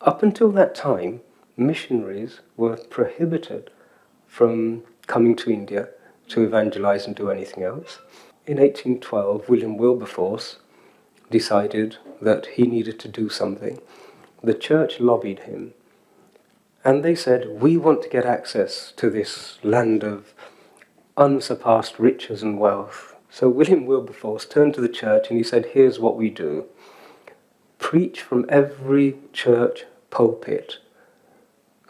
Up until that time, missionaries were prohibited from coming to India to evangelize and do anything else. In 1812, William Wilberforce decided that he needed to do something. The church lobbied him, and they said, we want to get access to this land of unsurpassed riches and wealth. So William Wilberforce turned to the church and he said, here's what we do. Preach from every church pulpit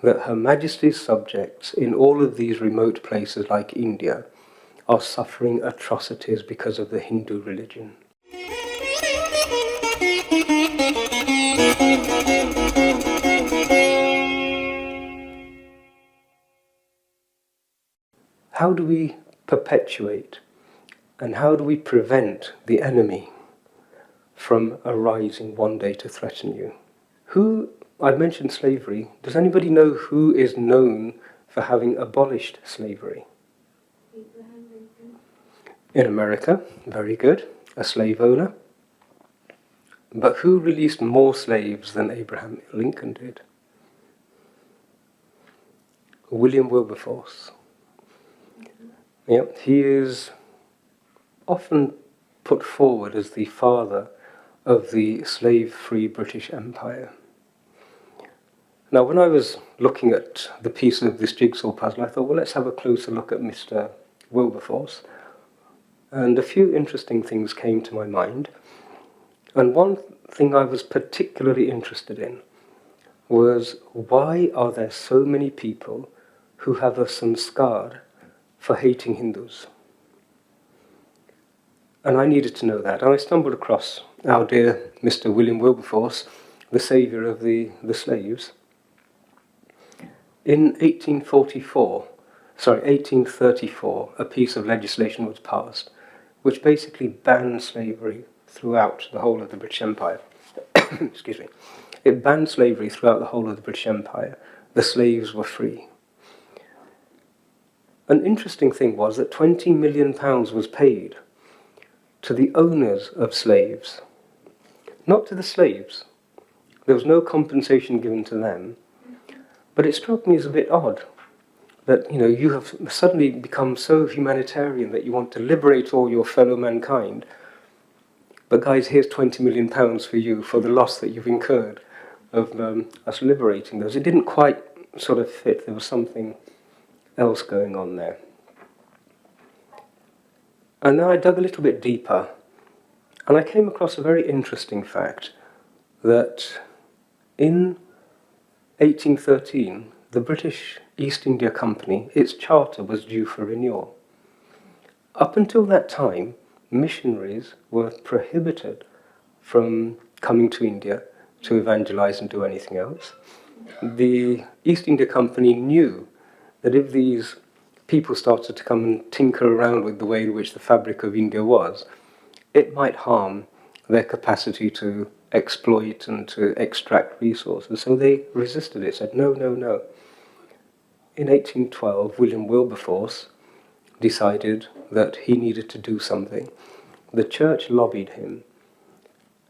that Her Majesty's subjects in all of these remote places like India are suffering atrocities because of the Hindu religion. How do we perpetuate and how do we prevent the enemy from arising one day to threaten you? I've mentioned slavery. Does anybody know who is known for having abolished slavery? Abraham Lincoln. In America, very good, a slave owner. But who released more slaves than Abraham Lincoln did? William Wilberforce. Yep, he is often put forward as the father of the slave-free British Empire. Now, when I was looking at the piece of this jigsaw puzzle, I thought, well, let's have a closer look at Mr. Wilberforce. And a few interesting things came to my mind. And one thing I was particularly interested in was, why are there so many people who have a sanskar for hating Hindus? And I needed to know that. And I stumbled across our dear Mr. William Wilberforce, the saviour of the slaves. In 1834, a piece of legislation was passed which basically banned slavery throughout the whole of the British Empire. Excuse me. It banned slavery throughout the whole of the British Empire. The slaves were free. An interesting thing was that £20 million was paid to the owners of slaves, not to the slaves. There was no compensation given to them. But it struck me as a bit odd that, you have suddenly become so humanitarian that you want to liberate all your fellow mankind. But guys, here's £20 million for you for the loss that you've incurred of us liberating those. It didn't quite sort of fit. There was something else going on there. And then I dug a little bit deeper, and I came across a very interesting fact that in 1813, the British East India Company, its charter was due for renewal. Up until that time, missionaries were prohibited from coming to India to evangelize and do anything else. The East India Company knew that if these people started to come and tinker around with the way in which the fabric of India was, it might harm their capacity to exploit and to extract resources. So they resisted it, said, no, no, no. In 1812, William Wilberforce decided that he needed to do something. The church lobbied him,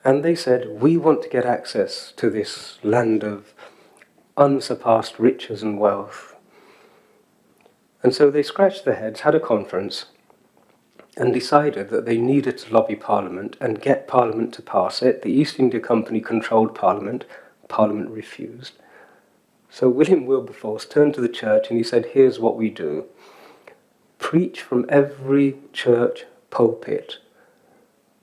and they said, we want to get access to this land of unsurpassed riches and wealth. And so they scratched their heads, had a conference, and decided that they needed to lobby Parliament and get Parliament to pass it. The East India Company controlled Parliament. Parliament refused. So William Wilberforce turned to the church and he said, here's what we do. Preach from every church pulpit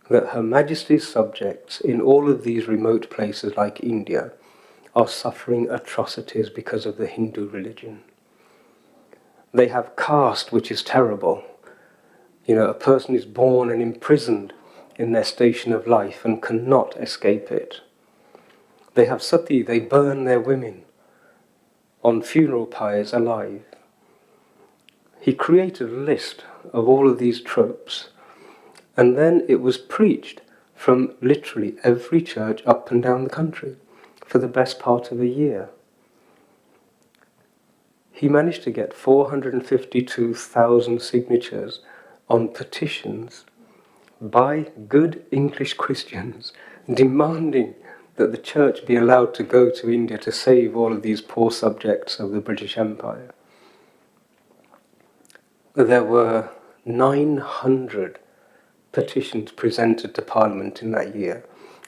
that Her Majesty's subjects in all of these remote places like India are suffering atrocities because of the Hindu religion. They have caste, which is terrible. A person is born and imprisoned in their station of life and cannot escape it. They have sati, they burn their women on funeral pyres alive. He created a list of all of these tropes, and then it was preached from literally every church up and down the country for the best part of a year. He managed to get 452,000 signatures on petitions by good English Christians demanding that the church be allowed to go to India to save all of these poor subjects of the British Empire. There were 900 petitions presented to Parliament in that year.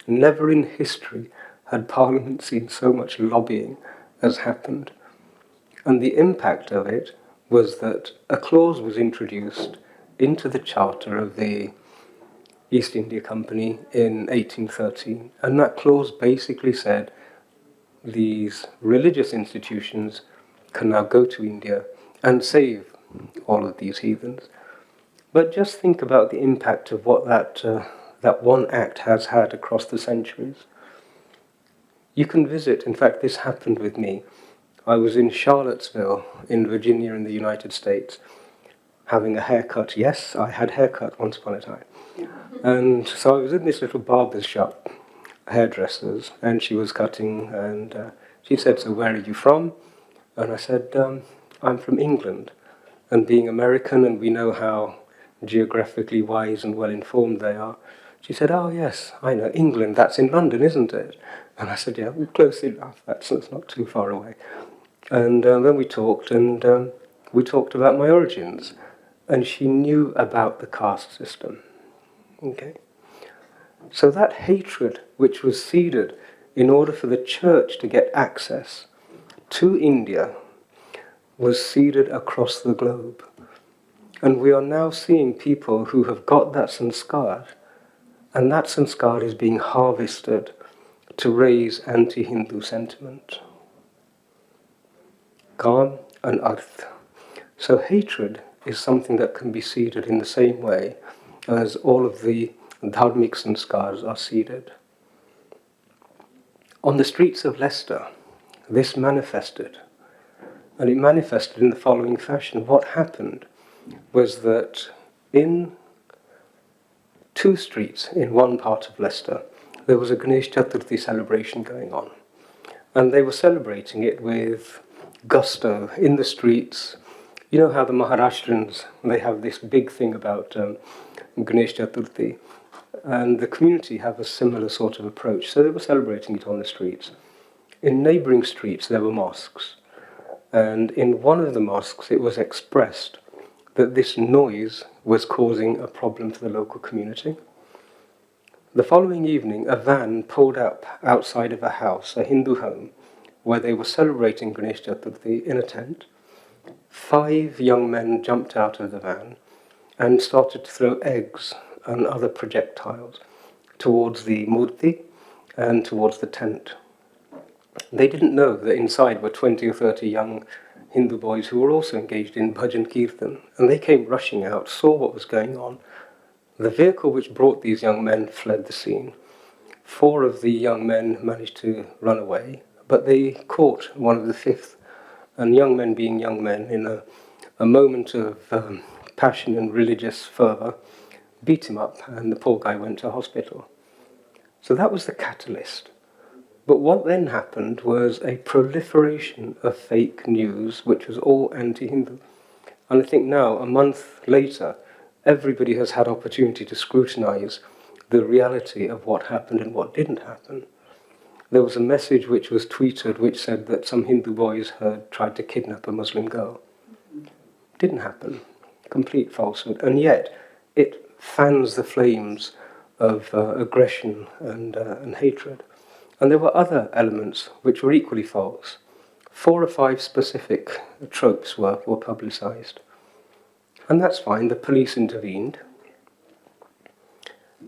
Never in history had Parliament seen so much lobbying as happened. And the impact of it was that a clause was introduced into the charter of the East India Company in 1813, and that clause basically said these religious institutions can now go to India and save all of these heathens. But just think about the impact of what that one act has had across the centuries. You can visit, in fact this happened with me. I was in Charlottesville in Virginia in the United States having a haircut. Yes, I had a haircut once upon a time. And so I was in this little barber's shop, hairdressers, and she was cutting, and she said, "So where are you from?" And I said, "I'm from England." And being American, and we know how geographically wise and well-informed they are, she said, "Oh yes, I know, England, that's in London, isn't it?" And I said, "Yeah, we're close enough, that's not too far away." And then we talked, and we talked about my origins, and she knew about the caste system. Okay? So that hatred which was seeded in order for the church to get access to India was seeded across the globe. And we are now seeing people who have got that sanskar, and that sanskar is being harvested to raise anti-Hindu sentiment. Kam and arth. So hatred is something that can be seeded in the same way as all of the Dharmic sanskars are seeded. On the streets of Leicester, this manifested. And it manifested in the following fashion. What happened was that in 2 streets in one part of Leicester, there was a Ganesh Chaturthi celebration going on. And they were celebrating it with gusto in the streets. You know how the Maharashtrians, they have this big thing about Ganesh Chaturthi, and the community have a similar sort of approach. So they were celebrating it on the streets. In neighbouring streets there were mosques, and in one of the mosques it was expressed that this noise was causing a problem for the local community. The following evening a van pulled up outside of a house, a Hindu home, where they were celebrating Ganesh Chaturthi in a tent. 5 young men jumped out of the van and started to throw eggs and other projectiles towards the murti and towards the tent. They didn't know that inside were 20 or 30 young Hindu boys who were also engaged in bhajan kirtan, and they came rushing out, saw what was going on. The vehicle which brought these young men fled the scene. 4 of the young men managed to run away, but they caught one of the 5th, and young men being young men, in a moment of passion and religious fervour, beat him up, and the poor guy went to hospital. So that was the catalyst. But what then happened was a proliferation of fake news, which was all anti-Hindu. And I think now, a month later, everybody has had opportunity to scrutinise the reality of what happened and what didn't happen. There was a message which was tweeted which said that some Hindu boys had tried to kidnap a Muslim girl. Didn't happen. Complete falsehood. And yet, it fans the flames of aggression and hatred. And there were other elements which were equally false. 4 or 5 specific tropes were publicised. And that's fine, the police intervened.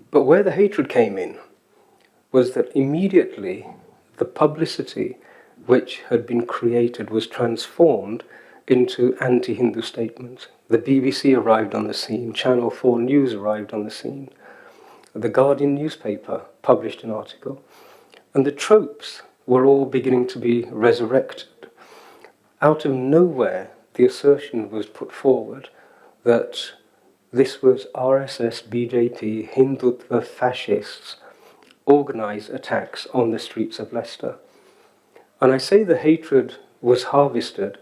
But where the hatred came in was that immediately the publicity which had been created was transformed into anti-Hindu statements. The BBC arrived on the scene, Channel 4 News arrived on the scene, the Guardian newspaper published an article, and the tropes were all beginning to be resurrected. Out of nowhere, the assertion was put forward that this was RSS, BJP, Hindutva fascists organised attacks on the streets of Leicester. And I say the hatred was harvested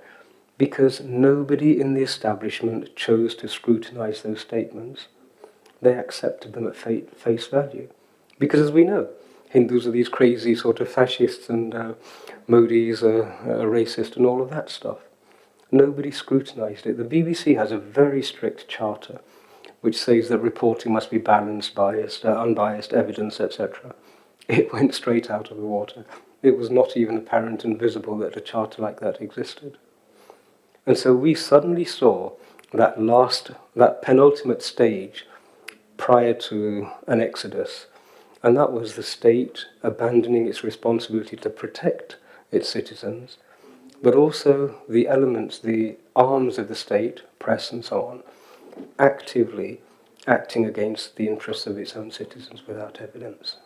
because nobody in the establishment chose to scrutinise those statements. They accepted them at face value. Because as we know, Hindus are these crazy sort of fascists and Modi's a racist and all of that stuff. Nobody scrutinised it. The BBC has a very strict charter which says that reporting must be balanced, biased, unbiased evidence, etc. It went straight out of the water. It was not even apparent and visible that a charter like that existed. And so we suddenly saw that penultimate stage prior to an exodus, and that was the state abandoning its responsibility to protect its citizens, but also the elements, the arms of the state, press and so on, actively acting against the interests of its own citizens without evidence.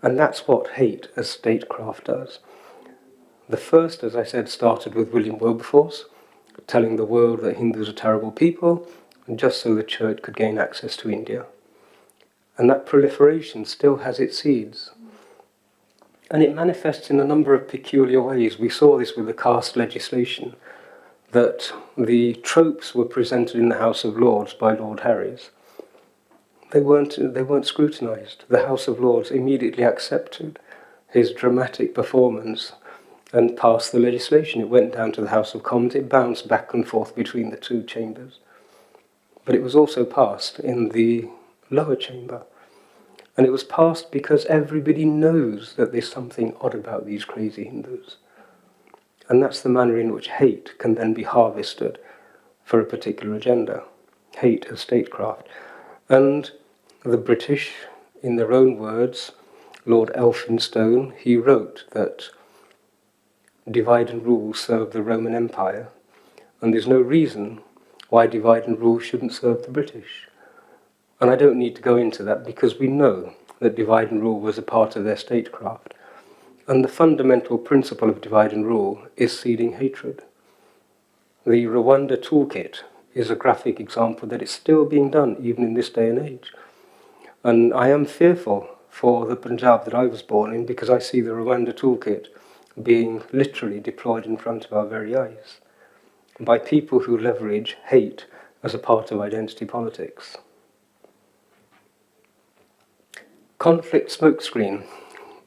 And that's what hate as statecraft does. The first, as I said, started with William Wilberforce, telling the world that Hindus are terrible people, and just so the church could gain access to India. And that proliferation still has its seeds. And it manifests in a number of peculiar ways. We saw this with the caste legislation, that the tropes were presented in the House of Lords by Lord Harries. They weren't scrutinised. The House of Lords immediately accepted his dramatic performance and passed the legislation. It went down to the House of Commons. It bounced back and forth between the two chambers. But it was also passed in the lower chamber. And it was passed because everybody knows that there's something odd about these crazy Hindus. And that's the manner in which hate can then be harvested for a particular agenda. Hate as statecraft. And the British, in their own words, Lord Elphinstone, he wrote that divide and rule served the Roman Empire, and there's no reason why divide and rule shouldn't serve the British. And I don't need to go into that because we know that divide and rule was a part of their statecraft. And the fundamental principle of divide and rule is seeding hatred. The Rwanda Toolkit is a graphic example that it's still being done even in this day and age. And I am fearful for the Punjab that I was born in because I see the Rwanda Toolkit being literally deployed in front of our very eyes by people who leverage hate as a part of identity politics. Conflict smokescreen.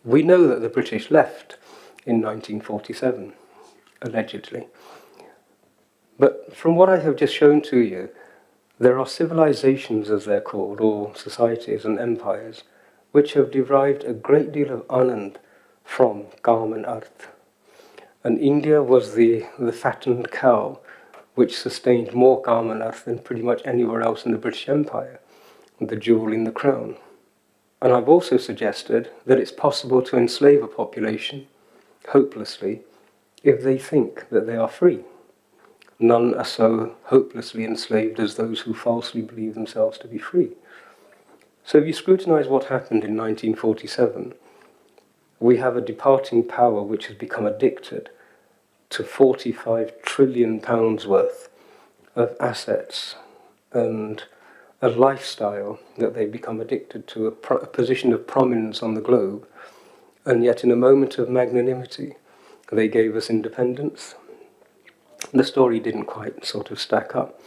We know that the British left in 1947, allegedly. But from what I have just shown to you, there are civilizations, as they're called, or societies and empires, which have derived a great deal of anand from Kam and Arth. And India was the fattened cow which sustained more Kam and Arth than pretty much anywhere else in the British Empire, the jewel in the crown. And I've also suggested that it's possible to enslave a population hopelessly if they think that they are free. None are so hopelessly enslaved as those who falsely believe themselves to be free. So if you scrutinise what happened in 1947, we have a departing power which has become addicted to £45 trillion worth of assets and a lifestyle that they've become addicted to, a position of prominence on the globe, and yet in a moment of magnanimity they gave us independence. The story didn't quite sort of stack up.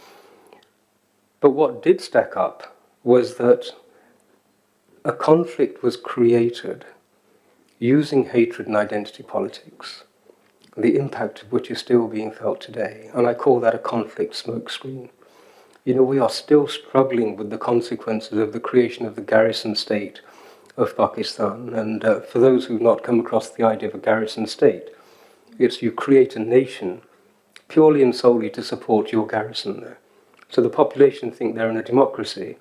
But what did stack up was that a conflict was created using hatred and identity politics, the impact of which is still being felt today, and I call that a conflict smokescreen. You know, we are still struggling with the consequences of the creation of the Garrison state of Pakistan, and for those who've not come across the idea of a Garrison state, it's you create a nation purely and solely to support your garrison there. So the population think they're in a democracy,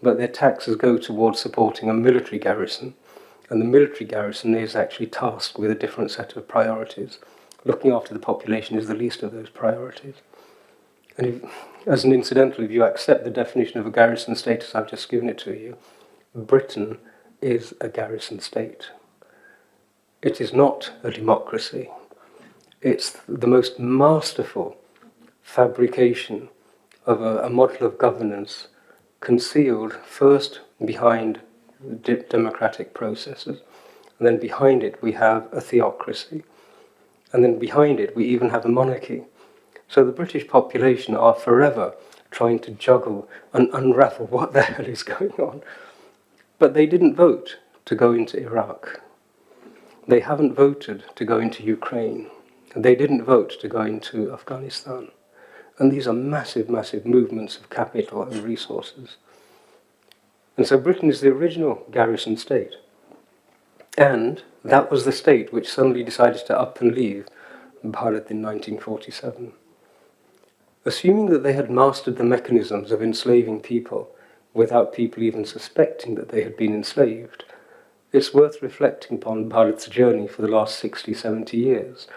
but their taxes go towards supporting a military garrison, and the military garrison is actually tasked with a different set of priorities. Looking after the population is the least of those priorities. And if, as an incidental, if you accept the definition of a garrison state as I've just given it to you, Britain is a garrison state. It is not a democracy. It's the most masterful fabrication of a model of governance concealed first behind democratic processes, and then behind it we have a theocracy, and then behind it we even have a monarchy. So the British population are forever trying to juggle and unravel what the hell is going on. But they didn't vote to go into Iraq. They haven't voted to go into Ukraine. They didn't vote to go into Afghanistan. And these are massive, massive movements of capital and resources. And so Britain is the original garrison state. And that was the state which suddenly decided to up and leave Bharat in 1947. Assuming that they had mastered the mechanisms of enslaving people without people even suspecting that they had been enslaved, it's worth reflecting upon Bharat's journey for the last 60, 70 years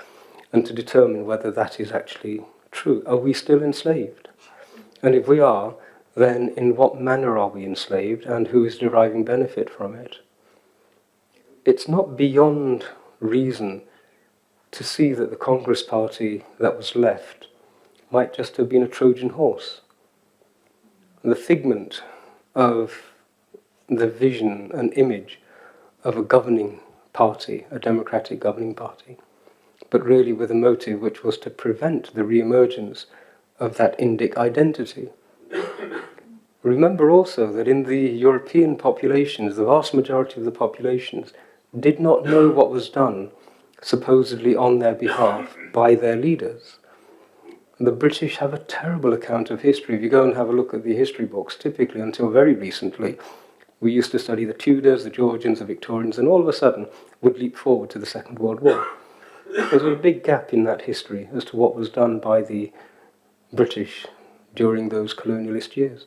and to determine whether that is actually true. Are we still enslaved? And if we are, then in what manner are we enslaved and who is deriving benefit from it? It's not beyond reason to see that the Congress party that was left might just have been a Trojan horse, the figment of the vision and image of a governing party, a democratic governing party, but really with a motive which was to prevent the re-emergence of that Indic identity. Remember also that in the European populations, the vast majority of the populations did not know what was done, supposedly on their behalf, by their leaders. The British have a terrible account of history. If you go and have a look at the history books, typically until very recently, we used to study the Tudors, the Georgians, the Victorians, and all of a sudden would leap forward to the Second World War. There's a big gap in that history as to what was done by the British during those colonialist years.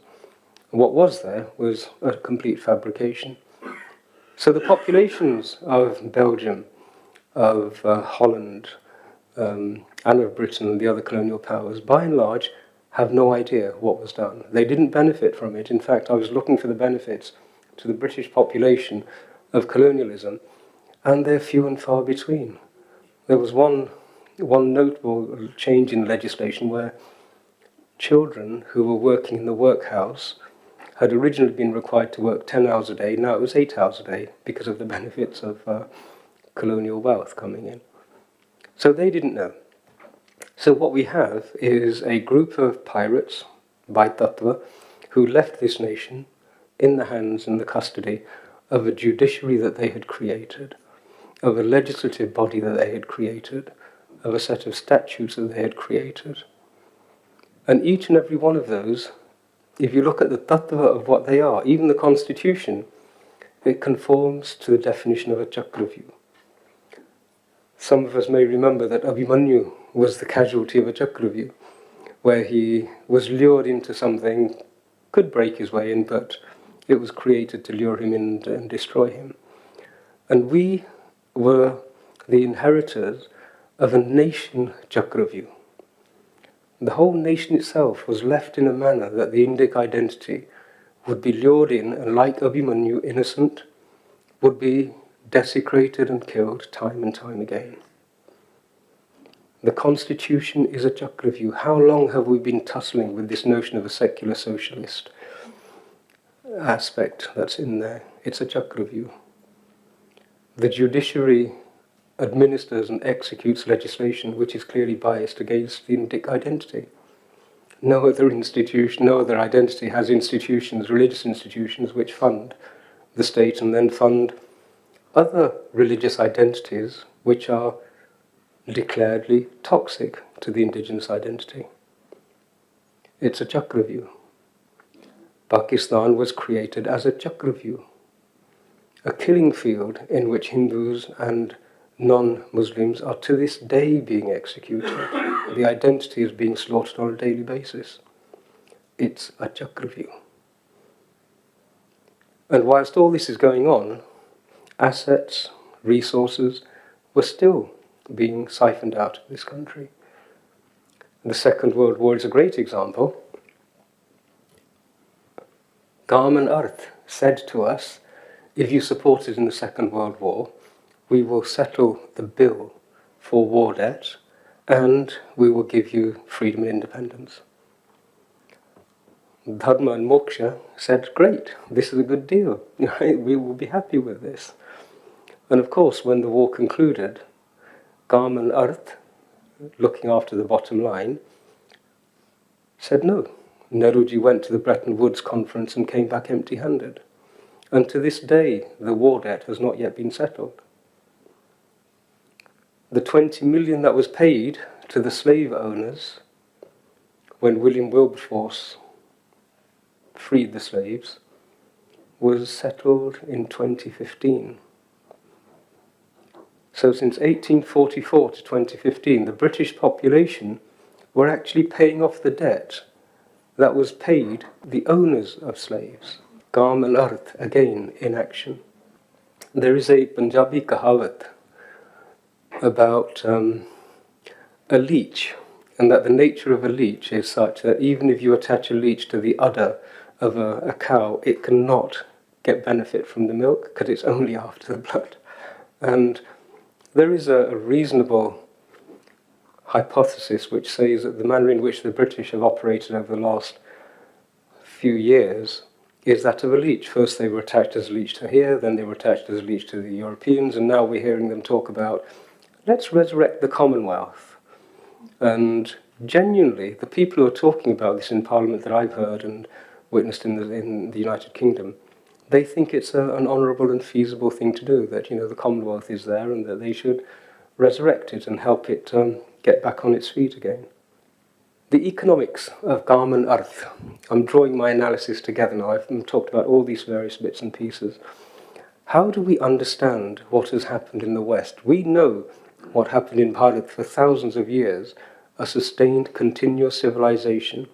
And what was there was a complete fabrication. So the populations of Belgium, of Holland, and of Britain and the other colonial powers, by and large, have no idea what was done. They didn't benefit from it. In fact, I was looking for the benefits to the British population of colonialism, and they're few and far between. There was one notable change in legislation where children who were working in the workhouse had originally been required to work 10 hours a day. Now it was 8 hours a day because of the benefits of colonial wealth coming in. So they didn't know. So what we have is a group of pirates, by Tattva, who left this nation in the hands and the custody of a judiciary that they had created, of a legislative body that they had created, of a set of statutes that they had created. And each and every one of those, if you look at the tattva of what they are, even the constitution, it conforms to the definition of a Chakravyu. Some of us may remember that Abhimanyu was the casualty of a Chakravyu, where he was lured into something, could break his way in, but it was created to lure him in and destroy him. And we were the inheritors of a nation Chakravyu. The whole nation itself was left in a manner that the Indic identity would be lured in, and like Abhimanyu, innocent, would be desecrated and killed time and time again. The constitution is a Chakravyu. How long have we been tussling with this notion of a secular socialist aspect that's in there? It's a Chakravyu. The judiciary administers and executes legislation which is clearly biased against the Indic identity. No other institution, no other identity has institutions, religious institutions, which fund the state and then fund other religious identities which are declaredly toxic to the indigenous identity. It's a Chakravyu. Pakistan was created as a Chakravyu, a killing field in which Hindus and non-Muslims are to this day being executed. The identity is being slaughtered on a daily basis. It's a Chakravyu. And whilst all this is going on, assets, resources were still being siphoned out of this country. The Second World War is a great example. Garman Earth said to us, if you support us in the Second World War, we will settle the bill for war debt and we will give you freedom and independence. Dharma and Moksha said, great, this is a good deal. We will be happy with this. And of course, when the war concluded, Garman Earth, looking after the bottom line, said no. Nehruji went to the Bretton Woods conference and came back empty-handed. And to this day, the war debt has not yet been settled. The 20 million that was paid to the slave owners when William Wilberforce freed the slaves was settled in 2015. So since 1844 to 2015, the British population were actually paying off the debt that was paid the owners of slaves. Gaam and Arth, again, in action. There is a Punjabi kahawat about a leech, and that the nature of a leech is such that even if you attach a leech to the udder of a cow, it cannot get benefit from the milk because it's only after the blood. And there is a reasonable hypothesis which says that the manner in which the British have operated over the last few years is that of a leech. First they were attached as a leech to here, then they were attached as a leech to the Europeans, and now we're hearing them talk about, let's resurrect the Commonwealth. And genuinely, the people who are talking about this in Parliament that I've heard and witnessed in the United Kingdom, they think it's an honourable and feasible thing to do, that, the Commonwealth is there and that they should resurrect it and help it get back on its feet again. The economics of Gaam and Arth. I'm drawing my analysis together now. I've talked about all these various bits and pieces. How do we understand what has happened in the West? We know what happened in Bharat for thousands of years, a sustained, continuous civilization,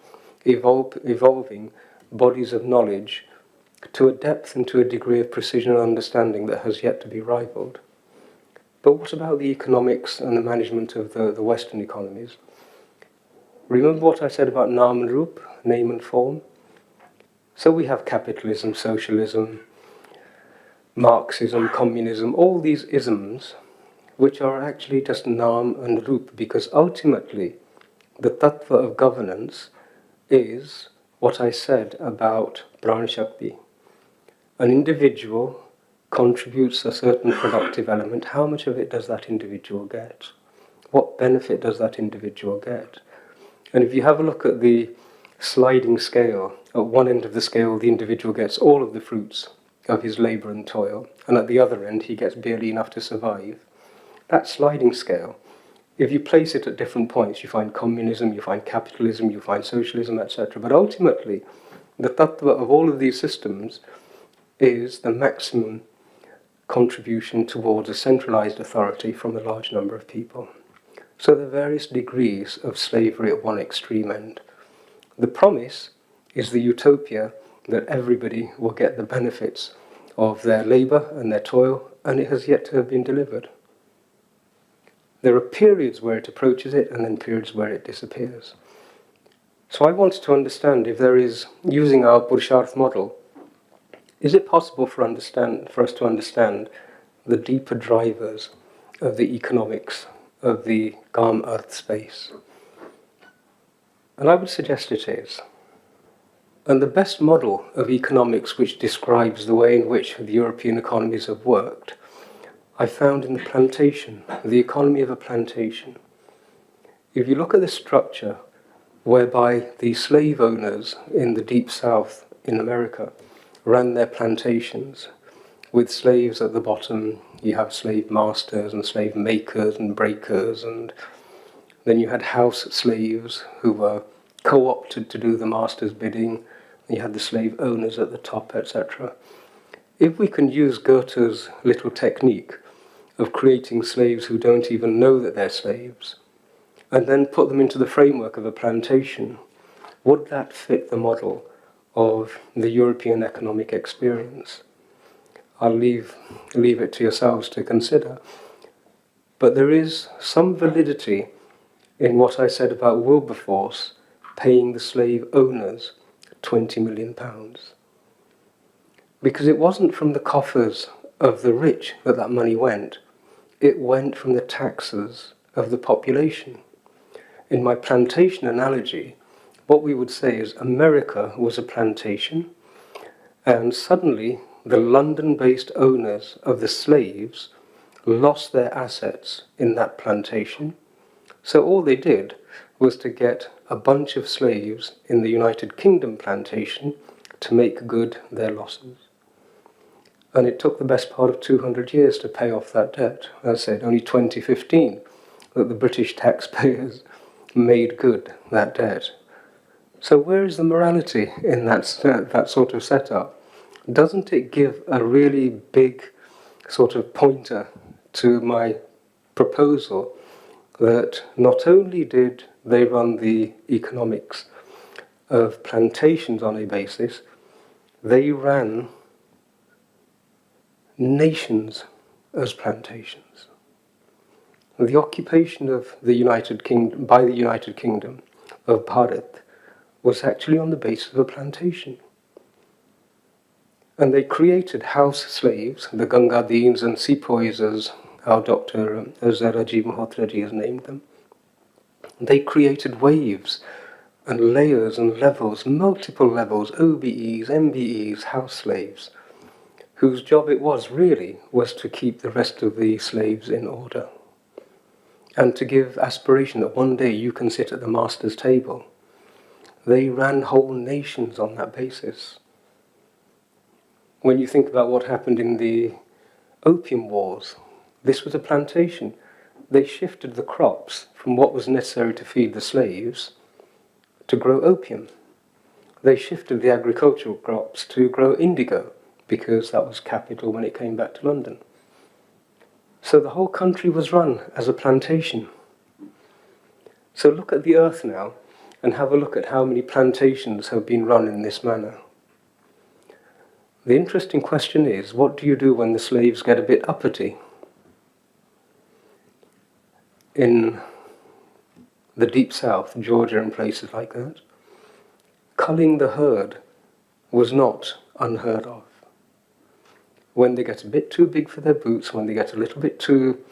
evolving bodies of knowledge to a depth and to a degree of precision and understanding that has yet to be rivaled. But what about the economics and the management of the Western economies? Remember what I said about Naam and Roop, name and form? So we have capitalism, socialism, Marxism, communism, all these isms, which are actually just Naam and Roop, because ultimately the tattva of governance is what I said about Pran Shakti. An individual contributes a certain productive element. How much of it does that individual get? What benefit does that individual get? And if you have a look at the sliding scale, at one end of the scale the individual gets all of the fruits of his labour and toil, and at the other end he gets barely enough to survive. That sliding scale, if you place it at different points, you find communism, you find capitalism, you find socialism, etc. But ultimately, the tattva of all of these systems is the maximum contribution towards a centralized authority from a large number of people. So there are various degrees of slavery at one extreme end. The promise is the utopia that everybody will get the benefits of their labour and their toil, and it has yet to have been delivered. There are periods where it approaches it and then periods where it disappears. So I wanted to understand if there is, using our Purushartha model, is it possible for us to understand the deeper drivers of the economics of the Gaam Earth space? And I would suggest it is. And the best model of economics which describes the way in which the European economies have worked, I found in the plantation, the economy of a plantation. If you look at the structure whereby the slave owners in the deep south in America ran their plantations, with slaves at the bottom, you have slave masters and slave makers and breakers, and then you had house slaves who were co-opted to do the master's bidding, and you had the slave owners at the top, etc. If we can use Goethe's little technique of creating slaves who don't even know that they're slaves, and then put them into the framework of a plantation, would that fit the model of the European economic experience? I'll leave it to yourselves to consider. But there is some validity in what I said about Wilberforce paying the slave owners £20 million. Because it wasn't from the coffers of the rich that money went. It went from the taxes of the population. In my plantation analogy, what we would say is America was a plantation, and suddenly the London-based owners of the slaves lost their assets in that plantation. So all they did was to get a bunch of slaves in the United Kingdom plantation to make good their losses. And it took the best part of 200 years to pay off that debt. As I said, only 2015 that the British taxpayers made good that debt. So where is the morality in that sort of setup? Doesn't it give a really big sort of pointer to my proposal that not only did they run the economics of plantations on a basis, they ran nations as plantations. The occupation of the United Kingdom by the United Kingdom of Bharat was actually on the basis of a plantation. And they created house slaves, the Gangadins and Sepoys, as our Dr. Zaraji Malhotraji has named them. They created waves and layers and levels, multiple levels, OBEs, MBEs, house slaves, whose job it was to keep the rest of the slaves in order and to give aspiration that one day you can sit at the master's table. They ran whole nations on that basis. When you think about what happened in the Opium Wars, this was a plantation. They shifted the crops from what was necessary to feed the slaves to grow opium. They shifted the agricultural crops to grow indigo, because that was capital when it came back to London. So the whole country was run as a plantation. So look at the earth now and have a look at how many plantations have been run in this manner. The interesting question is, what do you do when the slaves get a bit uppity? In the deep south, Georgia and places like that, culling the herd was not unheard of. When they get a bit too big for their boots, when they get a little bit too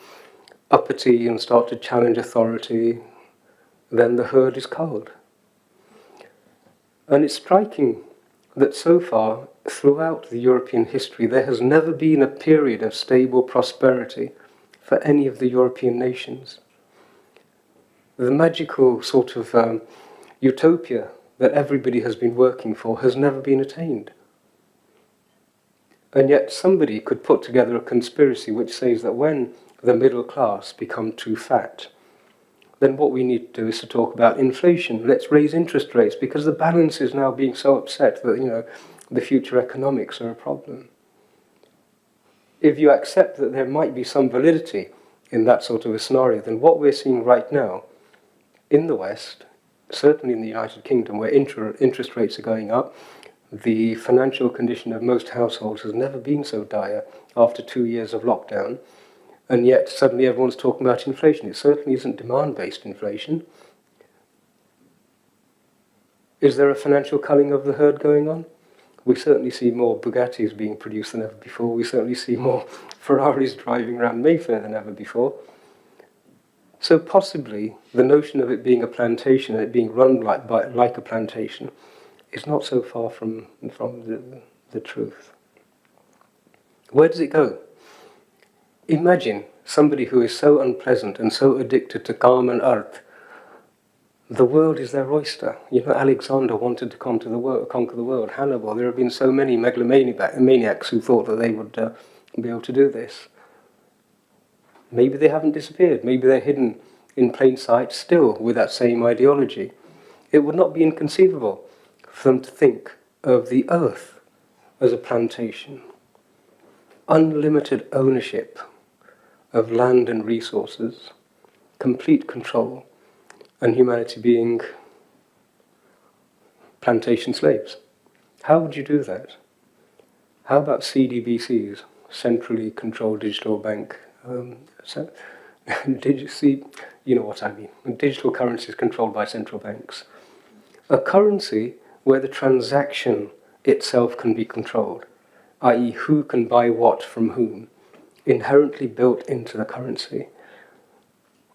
uppity and start to challenge authority, then the herd is culled. And it's striking that so far, throughout the European history, there has never been a period of stable prosperity for any of the European nations. The magical sort of utopia that everybody has been working for has never been attained. And yet somebody could put together a conspiracy which says that when the middle class become too fat, then what we need to do is to talk about inflation. Let's raise interest rates because the balance is now being so upset that, the future economics are a problem. If you accept that there might be some validity in that sort of a scenario, then what we're seeing right now in the West, certainly in the United Kingdom, where interest rates are going up, the financial condition of most households has never been so dire after 2 years of lockdown, and yet suddenly everyone's talking about inflation. It certainly isn't demand-based inflation. Is there a financial culling of the herd going on? We certainly see more Bugattis being produced than ever before. We certainly see more Ferraris driving around Mayfair than ever before. So possibly the notion of it being a plantation and it being run like a plantation is not so far from the truth. Where does it go? Imagine somebody who is so unpleasant and so addicted to calm and earth. The world is their oyster. Alexander wanted to conquer the world. Hannibal. There have been so many megalomaniacs who thought that they would be able to do this. Maybe they haven't disappeared. Maybe they're hidden in plain sight still with that same ideology. It would not be inconceivable for them to think of the earth as a plantation. Unlimited ownership of land and resources, complete control, and humanity being plantation slaves. How would you do that? How about CDBCs, centrally controlled digital bank? You know what I mean. Digital currencies controlled by central banks. A currency where the transaction itself can be controlled, i.e. who can buy what from whom, inherently built into the currency.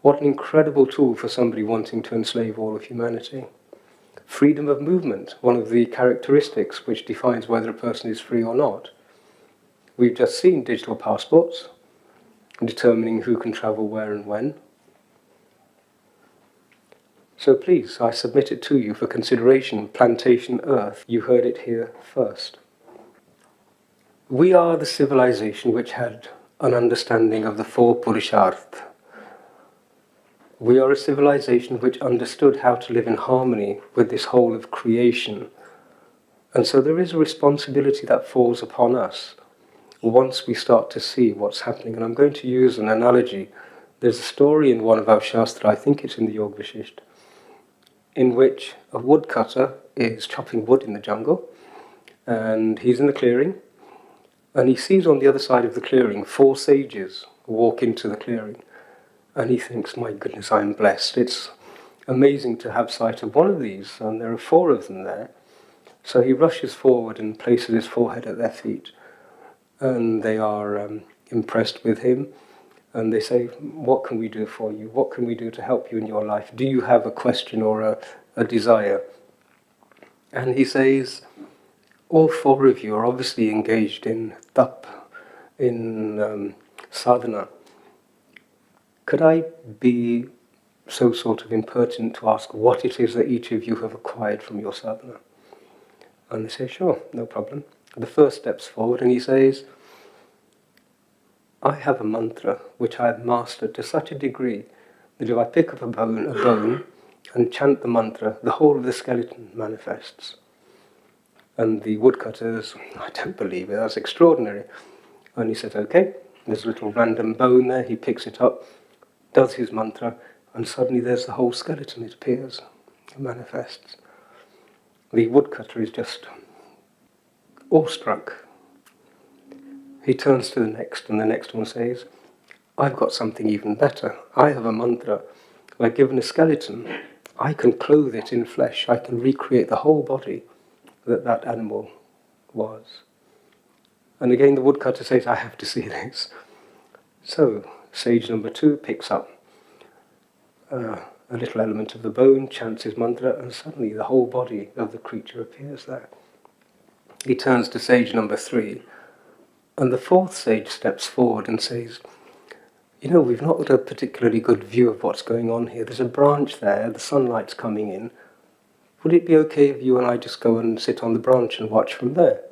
What an incredible tool for somebody wanting to enslave all of humanity. Freedom of movement, one of the characteristics which defines whether a person is free or not. We've just seen digital passports, determining who can travel where and when. So please, I submit it to you for consideration, Plantation Earth. You heard it here first. We are the civilization which had an understanding of the four Purushartha. We are a civilization which understood how to live in harmony with this whole of creation. And so there is a responsibility that falls upon us once we start to see what's happening. And I'm going to use an analogy. There's a story in one of our Shastra, I think it's in the Yoga Vashishta, in which a woodcutter is chopping wood in the jungle, and he's in the clearing, and he sees on the other side of the clearing 4 sages walk into the clearing. And he thinks, my goodness, I'm blessed. It's amazing to have sight of one of these, and there are 4 of them there. So he rushes forward and places his forehead at their feet. And they are impressed with him. And they say, what can we do for you? What can we do to help you in your life? Do you have a question or a desire? And he says, all 4 of you are obviously engaged in tap, in sadhana. Could I be so sort of impertinent to ask what it is that each of you have acquired from your sadhana? And they say, sure, no problem. The first steps forward and he says, I have a mantra which I have mastered to such a degree that if I pick up a bone and chant the mantra, the whole of the skeleton manifests. And the woodcutters, I don't believe it, that's extraordinary. And he said, okay, there's a little random bone there, he picks it up, does his mantra, and suddenly there's the whole skeleton, it appears, it manifests. The woodcutter is just awestruck. He turns to the next, and the next one says, I've got something even better. I have a mantra. Like given a skeleton, I can clothe it in flesh. I can recreate the whole body that animal was. And again the woodcutter says, I have to see this. So, sage number 2 picks up a little element of the bone, chants his mantra, and suddenly the whole body of the creature appears there. He turns to sage number 3, and the 4th sage steps forward and says, you know, we've not got a particularly good view of what's going on here. There's a branch there, the sunlight's coming in. Would it be okay if you and I just go and sit on the branch and watch from there?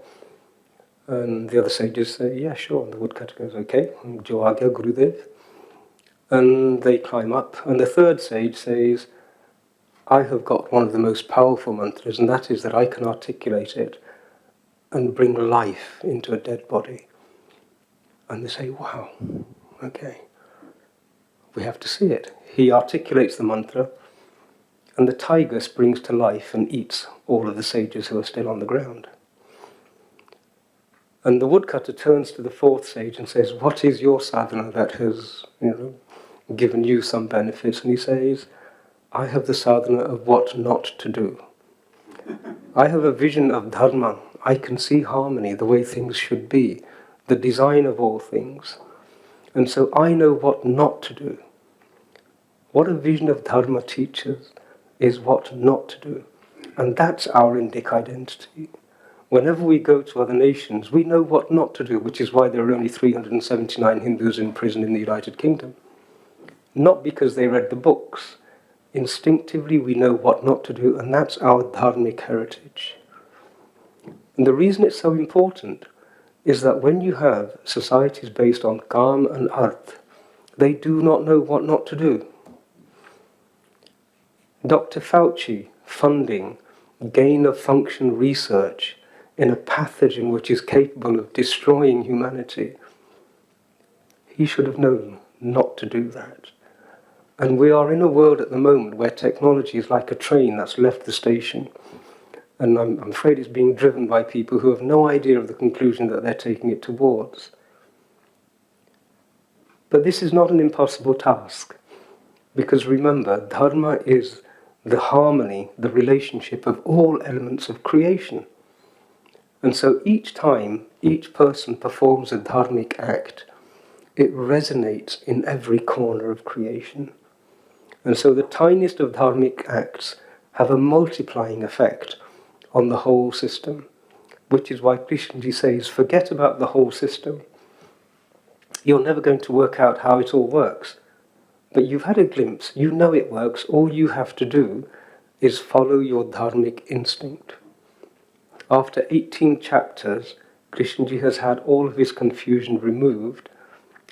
And the other sages say, yeah, sure. And the woodcutter goes, okay, Jo Agya Gurudev. And they climb up. And the 3rd sage says, I have got one of the most powerful mantras, and that is that I can articulate it and bring life into a dead body. And they say, wow, okay. We have to see it. He articulates the mantra, and the tiger springs to life and eats all of the sages who are still on the ground. And the woodcutter turns to the 4th sage and says, what is your sadhana that has, given you some benefits? And he says, I have the sadhana of what not to do. I have a vision of dharma. I can see harmony, the way things should be, the design of all things. And so I know what not to do. What a vision of dharma teaches is what not to do. And that's our Indic identity. Whenever we go to other nations, we know what not to do, which is why there are only 379 Hindus in prison in the United Kingdom. Not because they read the books. Instinctively we know what not to do, and that's our Dharmic heritage. And the reason it's so important is that when you have societies based on Kam and Arth, they do not know what not to do. Dr. Fauci funding gain-of-function research in a pathogen which is capable of destroying humanity. He should have known not to do that. And we are in a world at the moment where technology is like a train that's left the station. And I'm afraid it's being driven by people who have no idea of the conclusion that they're taking it towards. But this is not an impossible task. Because remember, dharma is the harmony, the relationship of all elements of creation. And so each time each person performs a dharmic act, it resonates in every corner of creation. And so the tiniest of dharmic acts have a multiplying effect on the whole system, which is why Krishnaji says, forget about the whole system. You're never going to work out how it all works. But you've had a glimpse, you know it works, all you have to do is follow your dharmic instinct. After 18 chapters, Krishnji has had all of his confusion removed,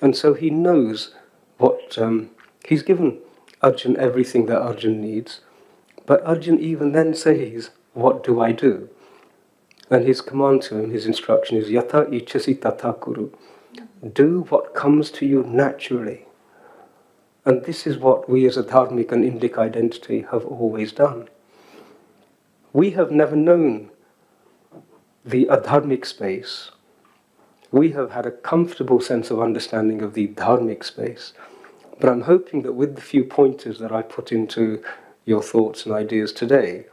and so he knows what... he's given Arjun everything that Arjun needs, but Arjun even then says, what do I do? And his command to him, his instruction is, Yata ichasi tata kuru. Do what comes to you naturally. And this is what we as a Dharmic and Indic identity have always done. We have never known the adharmic space. We have had a comfortable sense of understanding of the dharmic space. But I'm hoping that with the few pointers that I put into your thoughts and ideas today,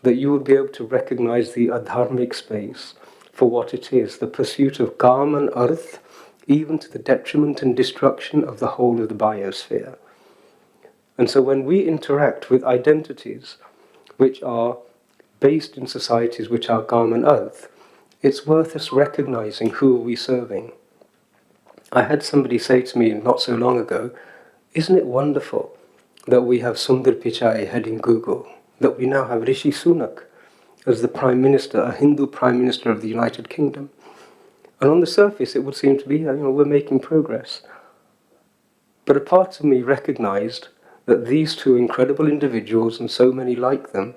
that you will be able to recognize the adharmic space for what it is, the pursuit of Kam and Earth, even to the detriment and destruction of the whole of the biosphere. And so when we interact with identities which are based in societies which are Kam and Earth, it's worth us recognizing who are we serving. I had somebody say to me not so long ago, isn't it wonderful that we have Sundar Pichai heading Google, that we now have Rishi Sunak as the Prime Minister, a Hindu Prime Minister of the United Kingdom. And on the surface it would seem to be, we're making progress. But a part of me recognized that these two incredible individuals, and so many like them,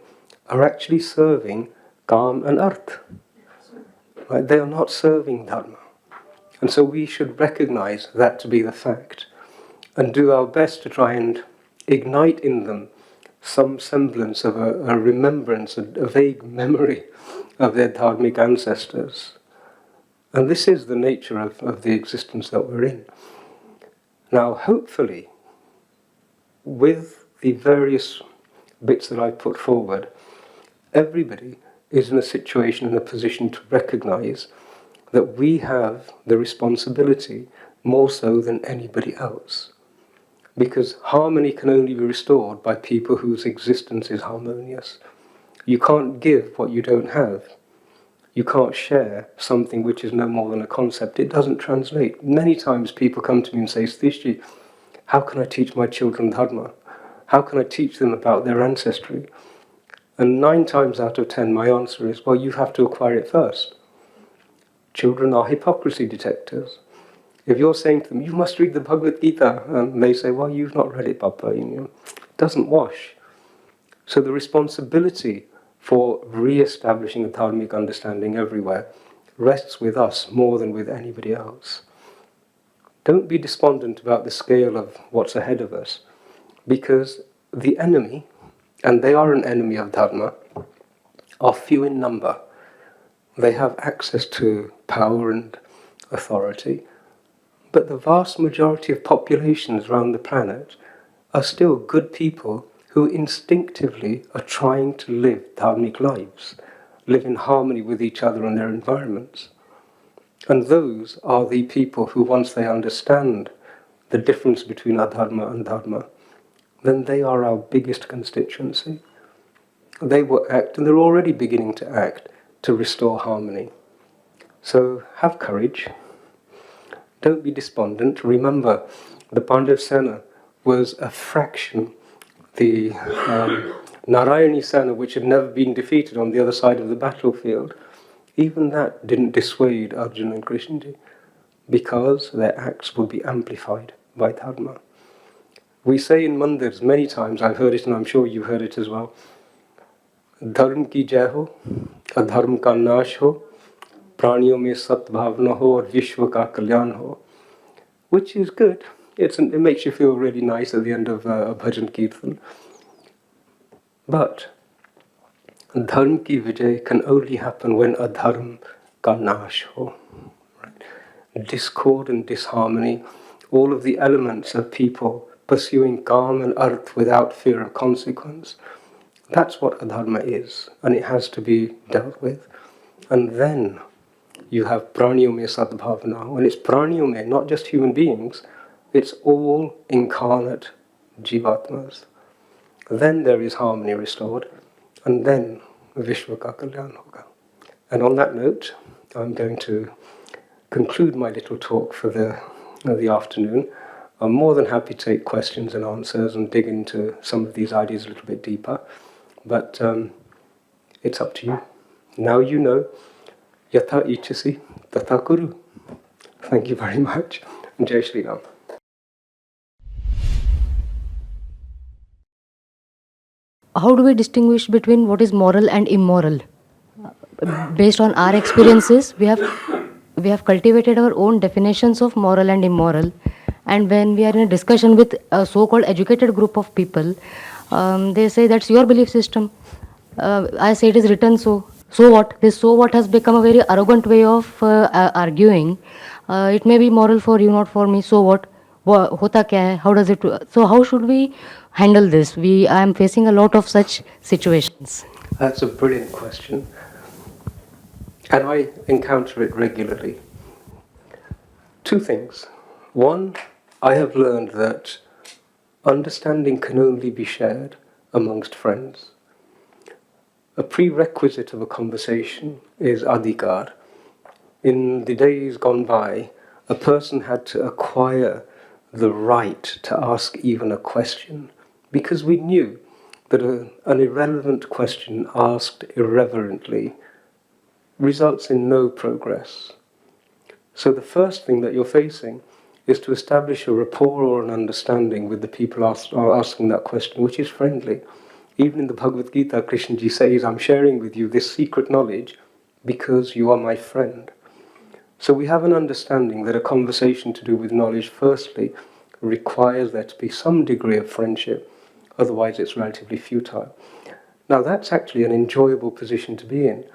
are actually serving Kam and Earth. Right? They are not serving Dharma. And so we should recognize that to be the fact, and do our best to try and ignite in them some semblance of a remembrance, a vague memory of their Dharmic ancestors. And this is the nature of the existence that we're in. Now, hopefully, with the various bits that I've put forward, everybody is in a situation, in a position to recognize that we have the responsibility more so than anybody else. Because harmony can only be restored by people whose existence is harmonious. You can't give what you don't have. You can't share something which is no more than a concept. It doesn't translate. Many times people come to me and say, Satishji, how can I teach my children Dharma? How can I teach them about their ancestry? And 9 times out of 10 my answer is, well, you have to acquire it first. Children are hypocrisy detectors. If you're saying to them, you must read the Bhagavad Gita, and they say, well, you've not read it, Papa, it doesn't wash. So the responsibility for re-establishing a dharmic understanding everywhere rests with us more than with anybody else. Don't be despondent about the scale of what's ahead of us, because the enemy, and they are an enemy of Dharma, are few in number. They have access to power and authority, but the vast majority of populations around the planet are still good people who instinctively are trying to live dharmic lives, live in harmony with each other and their environments. And those are the people who, once they understand the difference between adharma and dharma, then they are our biggest constituency. They will act, and they're already beginning to act, to restore harmony. So have courage. Don't be despondent. Remember, the Pandit Sena was a fraction. The Narayani Sena, which had never been defeated on the other side of the battlefield, even that didn't dissuade Arjuna and Krishnji, because their acts would be amplified by Dharma. We say in mandirs many times, I've heard it and I'm sure you've heard it as well, Dharm ki jai ho, adharm ka nash ho, praniyon mein sat bhavna ho, aur vishwa ka kalyan ho. Which is good. It makes you feel really nice at the end of a bhajan kirtan. But dharm ki vijay can only happen when adharm ka nash ho. Right? Discord and disharmony, all of the elements of people pursuing Kam and Earth without fear of consequence. That's what adharma is, and it has to be dealt with. And then you have praniyon mein sadbhavana. When it's praniyon mein, not just human beings, it's all incarnate jivatmas. Then there is harmony restored, and then Vishwa ka kalyan hoga. And on that note, I'm going to conclude my little talk for the afternoon. I'm more than happy to take questions and answers and dig into some of these ideas a little bit deeper, but it's up to you. Now you know. Yatha ichasi tatha kuru. Thank you very much. Jai Shri Ram. How do we distinguish between what is moral and immoral? Based on our experiences, we have cultivated our own definitions of moral and immoral. And when we are in a discussion with a so-called educated group of people, they say that's your belief system. I say it is written so. So what? This so what has become a very arrogant way of arguing. It may be moral for you, not for me. So what? Hota kya hai? How does it? So how should we handle this? I am facing a lot of such situations. That's a brilliant question. And I encounter it regularly. Two things. One, I have learned that understanding can only be shared amongst friends. A prerequisite of a conversation is adhikar. In the days gone by, a person had to acquire the right to ask even a question, because we knew that an irrelevant question asked irreverently results in no progress. So the first thing that you're facing is to establish a rapport or an understanding with the people asking that question, which is friendly. Even in the Bhagavad Gita, Krishna Ji says, I'm sharing with you this secret knowledge because you are my friend. So we have an understanding that a conversation to do with knowledge, firstly, requires there to be some degree of friendship, otherwise it's relatively futile. Now that's actually an enjoyable position to be in,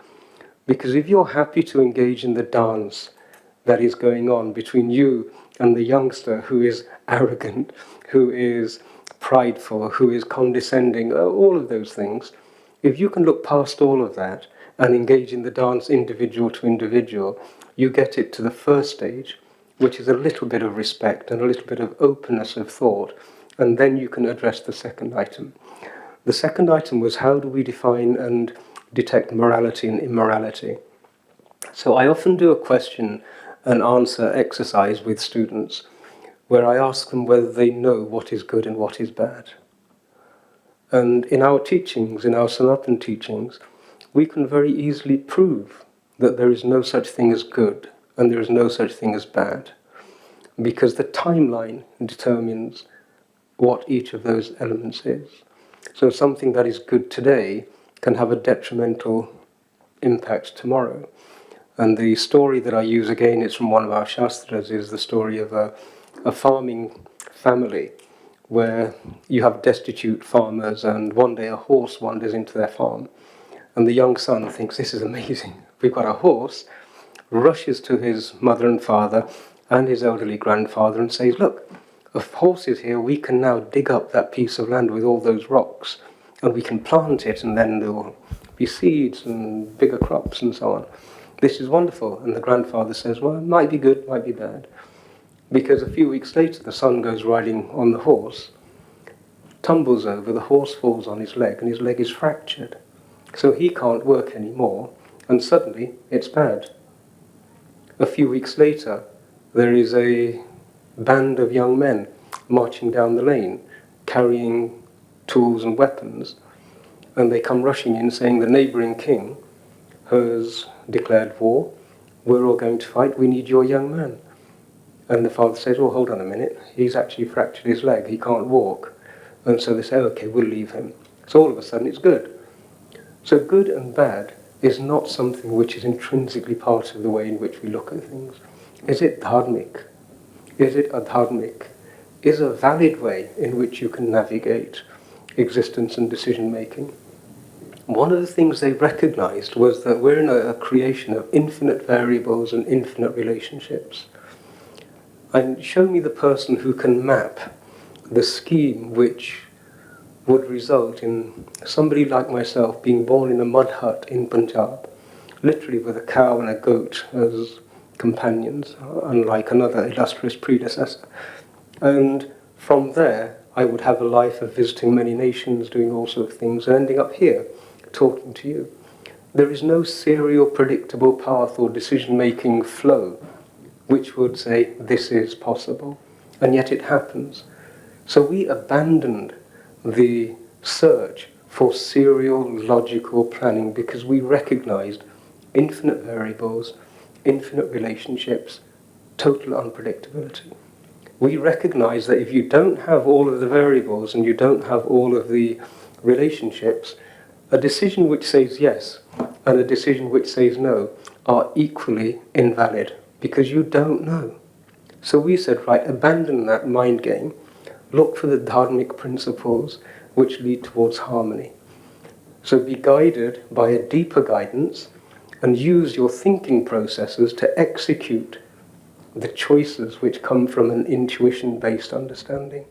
because if you're happy to engage in the dance that is going on between you and the youngster who is arrogant, who is prideful, who is condescending, all of those things, if you can look past all of that and engage in the dance individual to individual, you get it to the first stage, which is a little bit of respect and a little bit of openness of thought, and then you can address the second item. The second item was, how do we define and detect morality and immorality? So I often do a question and answer exercise with students where I ask them whether they know what is good and what is bad. And in our teachings, in our Sanatana teachings, we can very easily prove that there is no such thing as good and there is no such thing as bad, because the timeline determines what each of those elements is. So something that is good today can have a detrimental impact tomorrow. And the story that I use, again, it's from one of our Shastras, is the story of a farming family where you have destitute farmers, and one day a horse wanders into their farm. And the young son thinks, this is amazing, we've got a horse, rushes to his mother and father and his elderly grandfather and says, look, a horse is here, we can now dig up that piece of land with all those rocks, and we can plant it, and then there will be seeds and bigger crops and so on. This is wonderful. And the grandfather says, well, it might be good, might be bad. Because a few weeks later, the son goes riding on the horse, tumbles over, the horse falls on his leg, and his leg is fractured. So he can't work anymore, and suddenly it's bad. A few weeks later, there is a band of young men marching down the lane, carrying tools and weapons, and they come rushing in saying the neighbouring king has declared war, we're all going to fight, we need your young man. And the father says, well, hold on a minute, he's actually fractured his leg, he can't walk. And so they say, okay, we'll leave him. So all of a sudden it's good. So good and bad is not something which is intrinsically part of the way in which we look at things. Is it dharmic? Is it adharmic? Is a valid way in which you can navigate existence and decision making. One of the things they recognized was that we're in a creation of infinite variables and infinite relationships. And show me the person who can map the scheme which would result in somebody like myself being born in a mud hut in Punjab, literally with a cow and a goat as companions, unlike another illustrious predecessor. And from there, I would have a life of visiting many nations, doing all sorts of things, and ending up here, talking to you. There is no serial, predictable path or decision-making flow which would say, this is possible. And yet it happens. So we abandoned the search for serial, logical planning because we recognized infinite variables, infinite relationships, total unpredictability. We recognize that if you don't have all of the variables and you don't have all of the relationships, a decision which says yes and a decision which says no are equally invalid because you don't know. So we said, right, abandon that mind game, look for the dharmic principles which lead towards harmony. So be guided by a deeper guidance and use your thinking processes to execute the choices which come from an intuition-based understanding.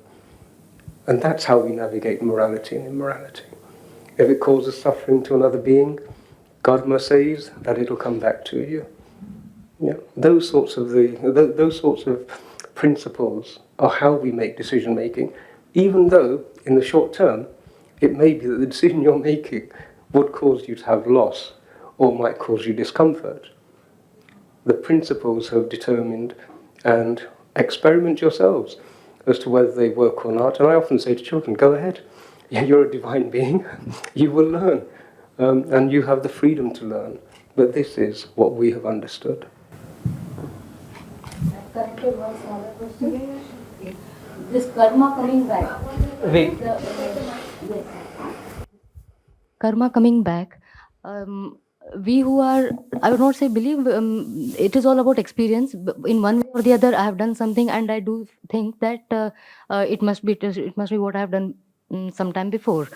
And that's how we navigate morality and immorality. If it causes suffering to another being, Dharma says that it'll come back to you. Yeah, those sorts of principles are how we make decision making, even though in the short term it may be that the decision you're making would cause you to have loss or might cause you discomfort. The principles have determined, and experiment yourselves as to whether they work or not. And I often say to children, go ahead. You're a divine being. You will learn. And you have the freedom to learn. But this is what we have understood. This karma coming back. Wait. Karma coming back. We who are, I would not say believe, it is all about experience. In one way or the other, I have done something, and I do think that it must be what I have done sometime before.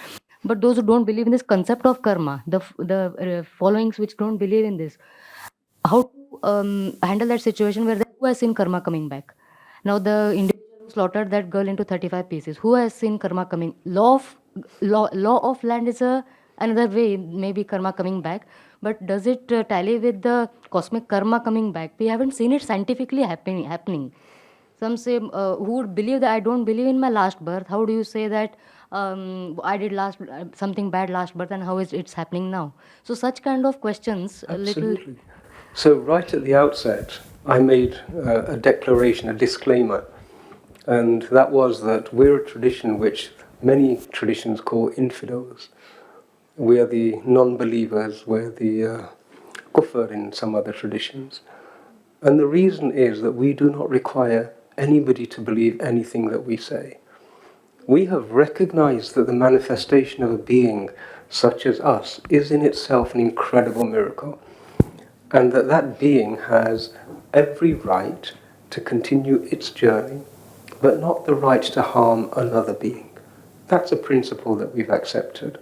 But those who don't believe in this concept of karma, the followings which don't believe in this, how to handle that situation where who has seen karma coming back? Now the individual who slaughtered that girl into 35 pieces, who has seen karma coming? Law of land is another way, maybe karma coming back. But does it tally with the cosmic karma coming back? We haven't seen it scientifically happening. Some say, who would believe that I don't believe in my last birth? How do you say that I did something bad last birth, and how is it's happening now? So such kind of questions. Absolutely. So right at the outset, I made a declaration, a disclaimer, and that was that we're a tradition which many traditions call infidels. We are the non-believers, we're the kufr in some other traditions. And the reason is that we do not require anybody to believe anything that we say. We have recognized that the manifestation of a being such as us is in itself an incredible miracle, and that being has every right to continue its journey, but not the right to harm another being. That's a principle that we've accepted.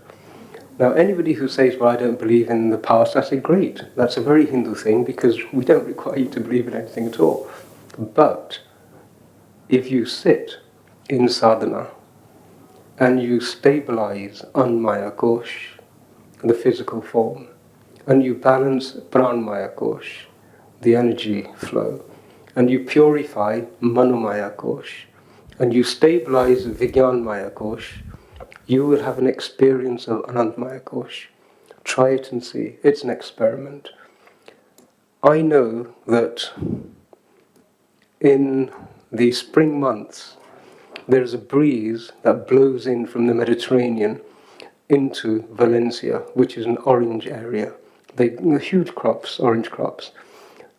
Now, anybody who says, well, I don't believe in the past, I say, great, that's a very Hindu thing, because we don't require you to believe in anything at all. But if you sit in sadhana and you stabilize Anmaya Kosh, the physical form, and you balance Pranmaya Kosh, the energy flow, and you purify Manomaya Kosh, and you stabilize Vijnanmaya Kosh, you will have an experience of Anandmaya Kosh. Try it and see. It's an experiment. I know that in the spring months, there's a breeze that blows in from the Mediterranean into Valencia, which is an orange area. They're huge crops, orange crops.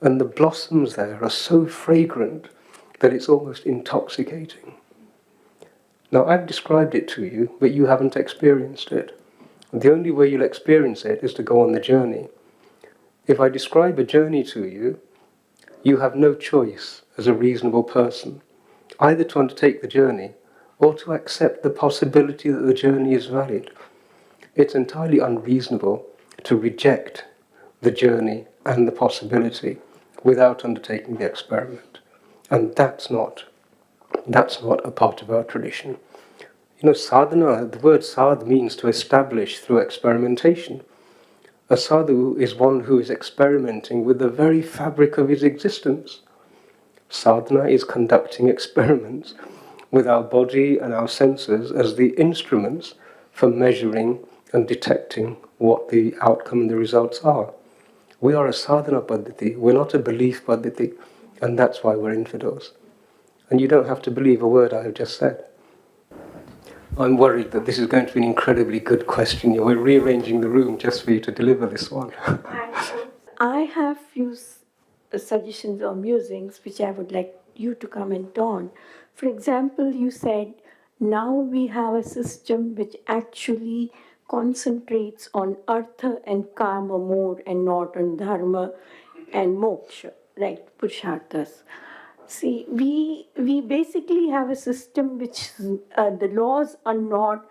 And the blossoms there are so fragrant that it's almost intoxicating. Now, I've described it to you, but you haven't experienced it. The only way you'll experience it is to go on the journey. If I describe a journey to you, you have no choice as a reasonable person, either to undertake the journey or to accept the possibility that the journey is valid. It's entirely unreasonable to reject the journey and the possibility without undertaking the experiment. And that's not a part of our tradition. You know, sadhana, the word sadh means to establish through experimentation. A sadhu is one who is experimenting with the very fabric of his existence. Sadhana is conducting experiments with our body and our senses as the instruments for measuring and detecting what the outcome and the results are. We are a sadhana paddhati, we're not a belief paddhati, and that's why we're infidels. And you don't have to believe a word I have just said. I'm worried that this is going to be an incredibly good question. We're rearranging the room just for you to deliver this one. I have few suggestions or musings which I would like you to comment on. For example, you said now we have a system which actually concentrates on artha and kama more and not on dharma and moksha, right? Purusharthas. See, we basically have a system which the laws are not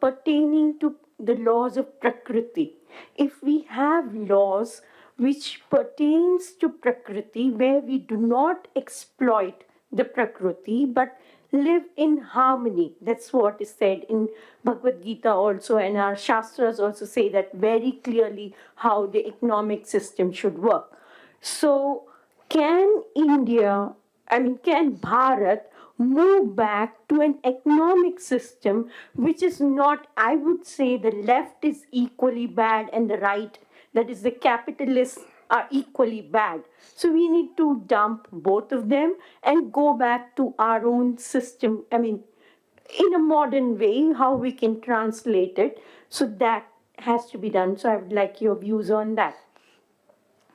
pertaining to the laws of Prakriti. If we have laws which pertains to Prakriti, where we do not exploit the Prakriti but live in harmony. That's what is said in Bhagavad Gita also, and our Shastras also say that very clearly how the economic system should work. So, can India, can Bharat move back to an economic system which is not, I would say, the left is equally bad and the right, that is, the capitalists, are equally bad. So we need to dump both of them and go back to our own system. In a modern way, how we can translate it. So that has to be done. So I would like your views on that.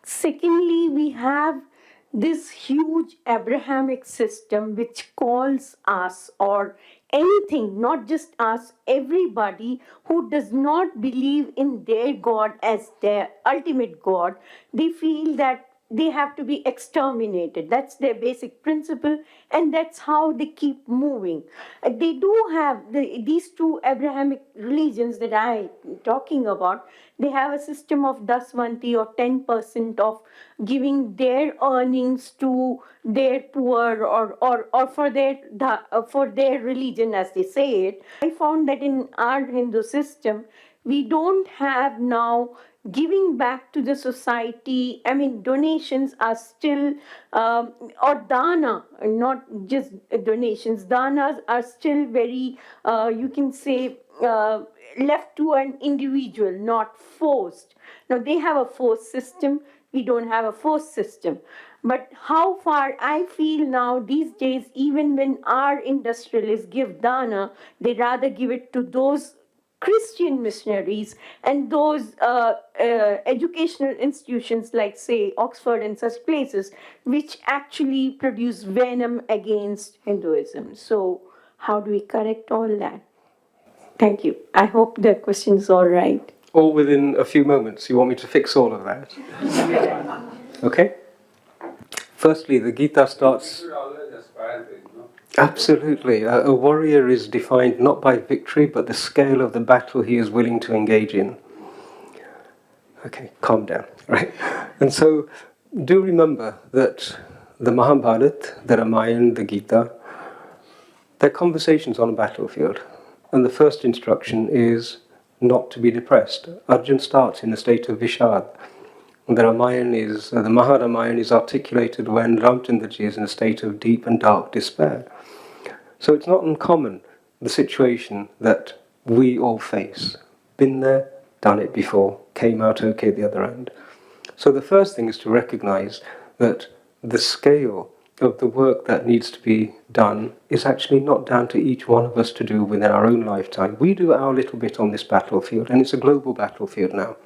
Secondly, we have this huge Abrahamic system which calls us, or anything, not just us, everybody who does not believe in their God as their ultimate God, they feel that they have to be exterminated. That's their basic principle, and that's how they keep moving. They do have these two Abrahamic religions that I'm talking about. They have a system of dasvanti, or 10% of giving their earnings to their poor, or for their religion, as they say it. I found that in our Hindu system, we don't have now giving back to the society. Donations are still, or dana, not just donations, danas are still very, you can say, left to an individual, not forced. Now they have a forced system, we don't have a forced system. But how far I feel now these days, even when our industrialists give dana, they rather give it to those Christian missionaries and those educational institutions like, say, Oxford and such places, which actually produce venom against Hinduism. So, how do we correct all that? Thank you. I hope the question is all right. All within a few moments. You want me to fix all of that? Okay? Firstly, the Gita starts. Absolutely. A warrior is defined not by victory, but the scale of the battle he is willing to engage in. Okay, calm down, right? And so, do remember that the Mahabharata, the Ramayana, the Gita, they're conversations on a battlefield. And the first instruction is not to be depressed. Arjun starts in a state of Vishad. The Maharamayana is articulated when Ramchandraji is in a state of deep and dark despair. So it's not uncommon, the situation that we all face. Been there, done it before, came out okay the other end. So the first thing is to recognize that the scale of the work that needs to be done is actually not down to each one of us to do within our own lifetime. We do our little bit on this battlefield, and it's a global battlefield now.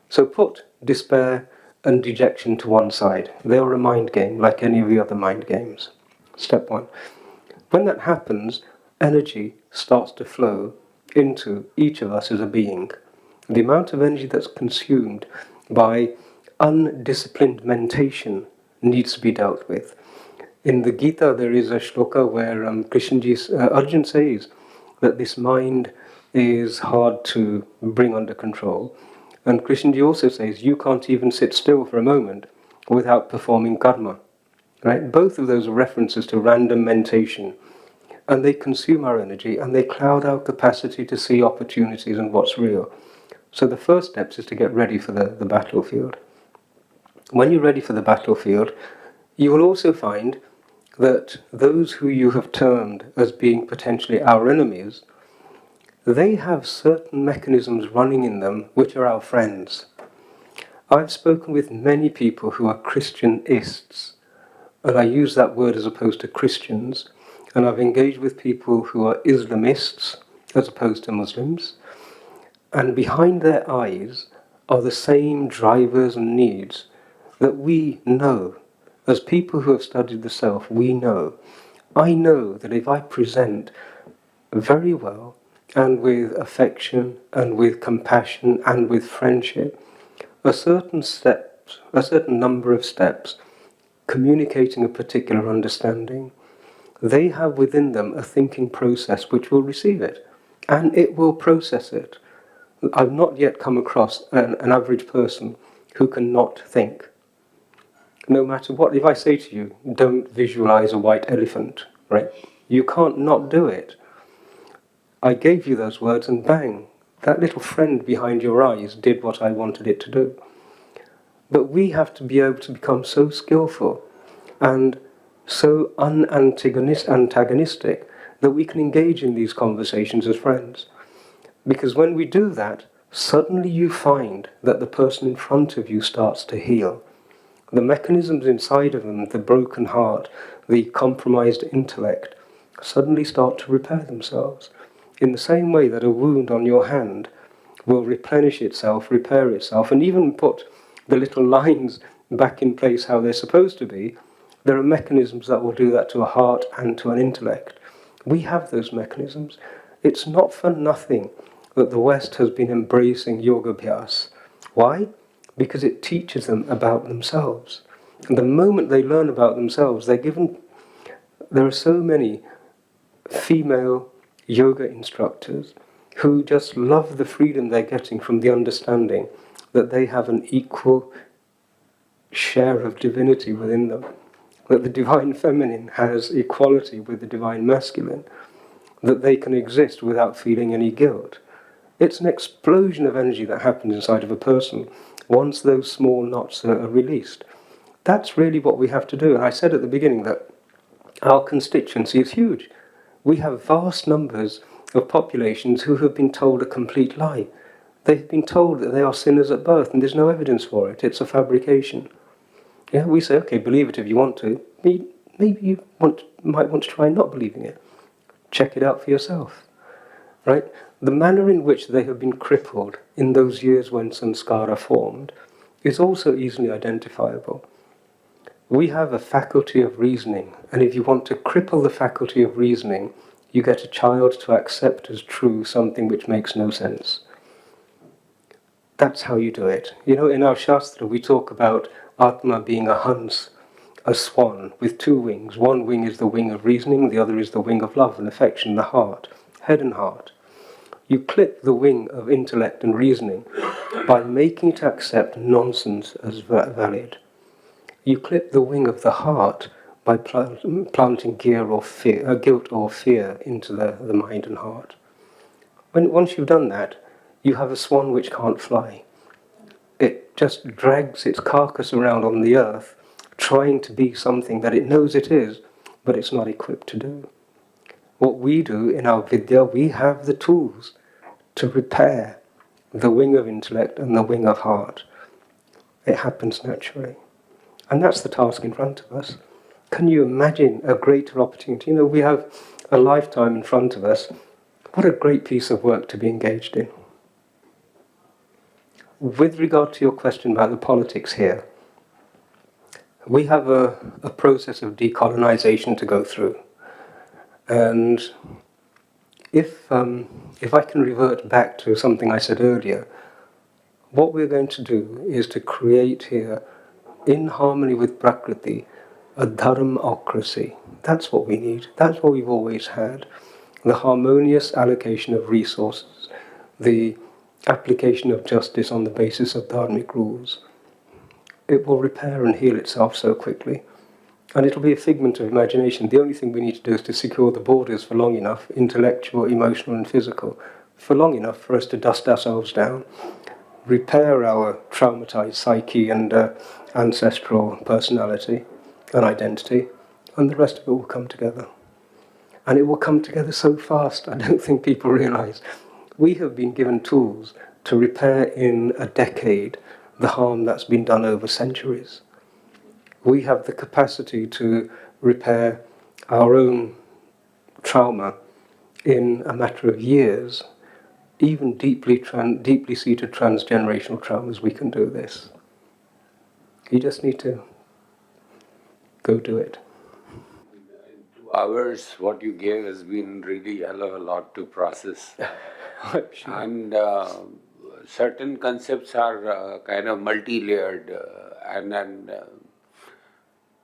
So put despair and dejection to one side. They're a mind game, like any of the other mind games. Step one. When that happens, energy starts to flow into each of us as a being. The amount of energy that's consumed by undisciplined mentation needs to be dealt with. In the Gita, there is a shloka where Arjun says that this mind is hard to bring under control. And Krishnaji also says, you can't even sit still for a moment without performing karma. Right? Both of those are references to random mentation. And they consume our energy and they cloud our capacity to see opportunities and what's real. So the first step is to get ready for the battlefield. When you're ready for the battlefield, you will also find that those who you have termed as being potentially our enemies, they have certain mechanisms running in them which are our friends. I've spoken with many people who are Christianists, and I use that word as opposed to Christians, and I've engaged with people who are Islamists as opposed to Muslims, and behind their eyes are the same drivers and needs that we know. As people who have studied the self, we know. I know that if I present very well and with affection and with compassion and with friendship, a certain number of steps communicating a particular understanding, they have within them a thinking process which will receive it, and it will process it. I've not yet come across an average person who cannot think. No matter what, if I say to you, don't visualize a white elephant, right? You can't not do it. I gave you those words and bang, that little friend behind your eyes did what I wanted it to do. But we have to be able to become so skillful and so antagonistic that we can engage in these conversations as friends. Because when we do that, suddenly you find that the person in front of you starts to heal. The mechanisms inside of them, the broken heart, the compromised intellect, suddenly start to repair themselves. In the same way that a wound on your hand will replenish itself, repair itself, and even put the little lines back in place how they're supposed to be, there are mechanisms that will do that to a heart and to an intellect. We have those mechanisms. It's not for nothing that the West has been embracing yoga abhyas. Why? Because it teaches them about themselves. And the moment they learn about themselves, they're given... There are so many female yoga instructors who just love the freedom they're getting from the understanding that they have an equal share of divinity within them, that the divine feminine has equality with the divine masculine, that they can exist without feeling any guilt. It's an explosion of energy that happens inside of a person once those small knots are released. That's really what we have to do. And I said at the beginning that our constituency is huge. We have vast numbers of populations who have been told a complete lie. They've been told that they are sinners at birth, and there's no evidence for it. It's a fabrication. Yeah, we say, okay, believe it if you want to. Maybe you might want to try not believing it. Check it out for yourself. Right? The manner in which they have been crippled in those years when samskara formed is also easily identifiable. We have a faculty of reasoning, and if you want to cripple the faculty of reasoning, you get a child to accept as true something which makes no sense. That's how you do it. You know, in our Shastra we talk about Atma being a Hans, a swan with two wings. One wing is the wing of reasoning, the other is the wing of love and affection, the heart, head and heart. You clip the wing of intellect and reasoning by making it accept nonsense as valid. You clip the wing of the heart by planting guilt or fear into the mind and heart. Once you've done that, you have a swan which can't fly. It just drags its carcass around on the earth, trying to be something that it knows it is, but it's not equipped to do. What we do in our vidya, we have the tools to repair the wing of intellect and the wing of heart. It happens naturally. And that's the task in front of us. Can you imagine a greater opportunity? You know, we have a lifetime in front of us. What a great piece of work to be engaged in. With regard to your question about the politics here, we have a process of decolonization to go through. And if I can revert back to something I said earlier, what we're going to do is to create here, in harmony with Prakriti, a dharmocracy. That's what we need. That's what we've always had. The harmonious allocation of resources, the application of justice on the basis of dharmic rules. It will repair and heal itself so quickly. And it'll be a figment of imagination. The only thing we need to do is to secure the borders for long enough, intellectual, emotional and physical, for long enough for us to dust ourselves down, repair our traumatized psyche and ancestral personality and identity, and the rest of it will come together. And it will come together so fast, I don't think people realize. We have been given tools to repair in a decade the harm that's been done over centuries. We have the capacity to repair our own trauma in a matter of years even deeply seated transgenerational traumas, we can do this. You just need to go do it. 2 hours, what you gave has been really a hell of a lot to process. Sure. And certain concepts are kind of multi-layered, and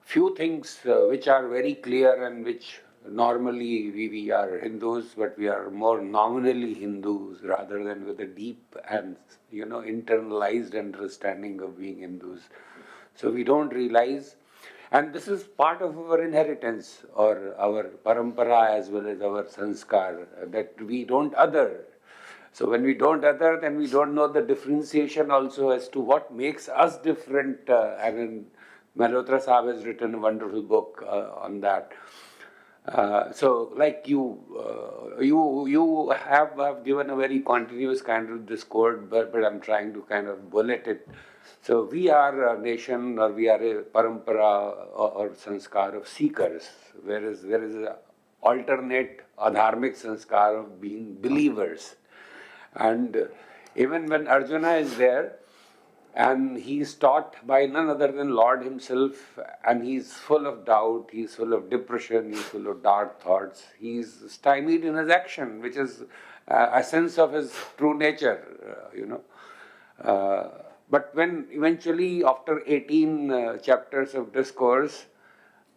few things which are very clear and which normally we are Hindus, but we are more nominally Hindus rather than with a deep and internalized understanding of being Hindus. So we don't realize, and this is part of our inheritance or our parampara as well as our sanskar, that we don't other. So when we don't other, then we don't know the differentiation also as to what makes us different. And Malhotra Sahib has written a wonderful book on that. So, like you have given a very continuous kind of discord, but I'm trying to kind of bullet it. So, we are a nation, or we are a parampara or sanskar of seekers, whereas there is an alternate adharmic sanskar of being believers. And even when Arjuna is there, and he is taught by none other than Lord himself, and he is full of doubt, he is full of depression, he is full of dark thoughts, he is stymied in his action, which is a sense of his true nature, But when eventually, after 18 chapters of discourse,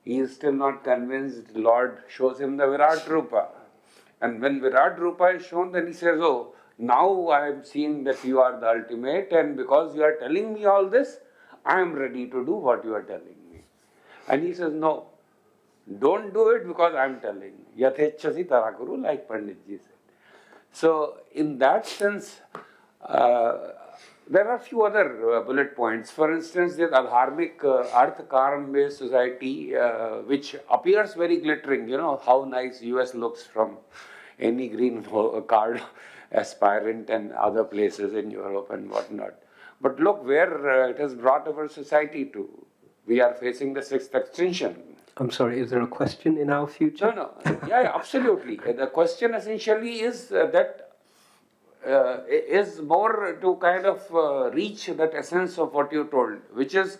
he is still not convinced, Lord shows him the Virat Rupa. And when Virat Rupa is shown, then he says, oh, now I am seeing that you are the ultimate, and because you are telling me all this, I am ready to do what you are telling me. And he says, no, don't do it because I am telling. Yathechasi tarakuru, like Pandit ji said. So, in that sense, there are a few other bullet points. For instance, the adharmic arth karm based society, which appears very glittering, how nice US looks from any green card aspirant and other places in Europe and whatnot. But look where it has brought our society to. We are facing the sixth extinction. I'm sorry, is there a question in our future? No. Yeah, absolutely. The question essentially is that is more to kind of reach that essence of what you told, which is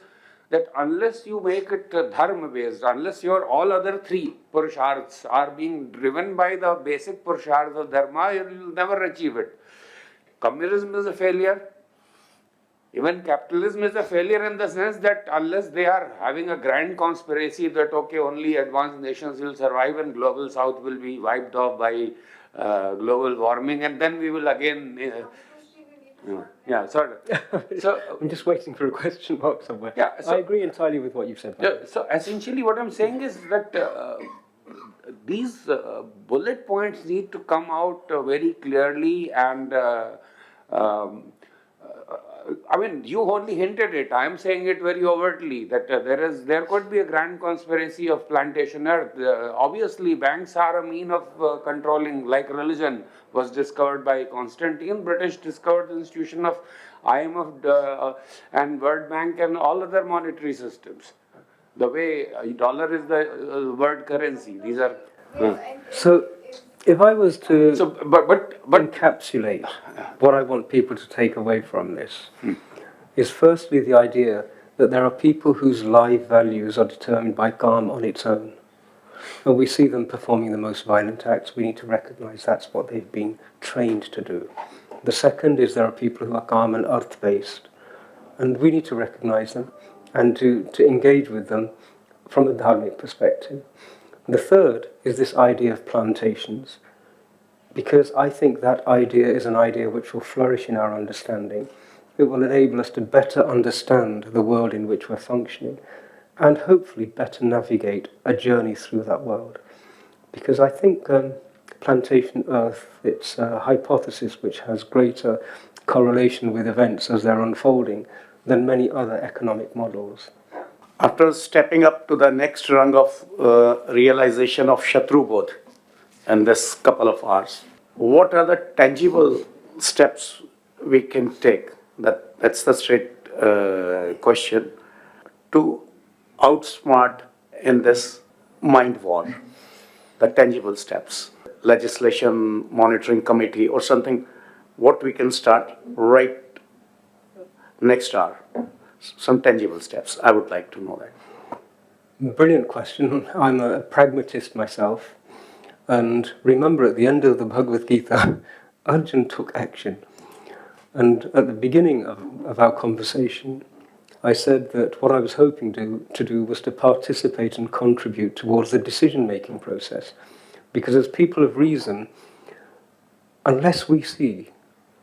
that unless you make it dharma based, unless your all other three purusharths are being driven by the basic purusharth of dharma, you will never achieve it. Communism is a failure. Even capitalism is a failure in the sense that unless they are having a grand conspiracy that, okay, only advanced nations will survive and global south will be wiped off by global warming, and then we will again... yeah, sorry. So, I'm just waiting for a question mark somewhere. Yeah, so, I agree entirely with what you've said. So essentially what I'm saying is that these bullet points need to come out very clearly, and I mean, you only hinted it. I am saying it very overtly that there could be a grand conspiracy of plantation earth. Obviously, banks are a mean of controlling, like religion was discovered by Constantine. British discovered the institution of IMF and World Bank and all other monetary systems. The way dollar is the world currency. These are. So, if I was to but encapsulate what I want people to take away from this, is firstly the idea that there are people whose life values are determined by karma on its own. When we see them performing the most violent acts, we need to recognize that's what they've been trained to do. The second is there are people who are karma and earth based, and we need to recognize them and to engage with them from a dharmic perspective. The third is this idea of plantations, because I think that idea is an idea which will flourish in our understanding. It will enable us to better understand the world in which we're functioning and hopefully better navigate a journey through that world. Because I think plantation earth, it's a hypothesis which has greater correlation with events as they're unfolding than many other economic models. After stepping up to the next rung of realization of Shatrubodh in this couple of hours, what are the tangible steps we can take? That's the straight question to outsmart in this mind war. The tangible steps, legislation, monitoring committee, or something what we can start right next hour. Some tangible steps. I would like to know that. Brilliant question. I'm a pragmatist myself. And remember, at the end of the Bhagavad Gita, Arjun took action. And at the beginning of our conversation, I said that what I was hoping to do was to participate and contribute towards the decision-making process. Because as people of reason, unless we see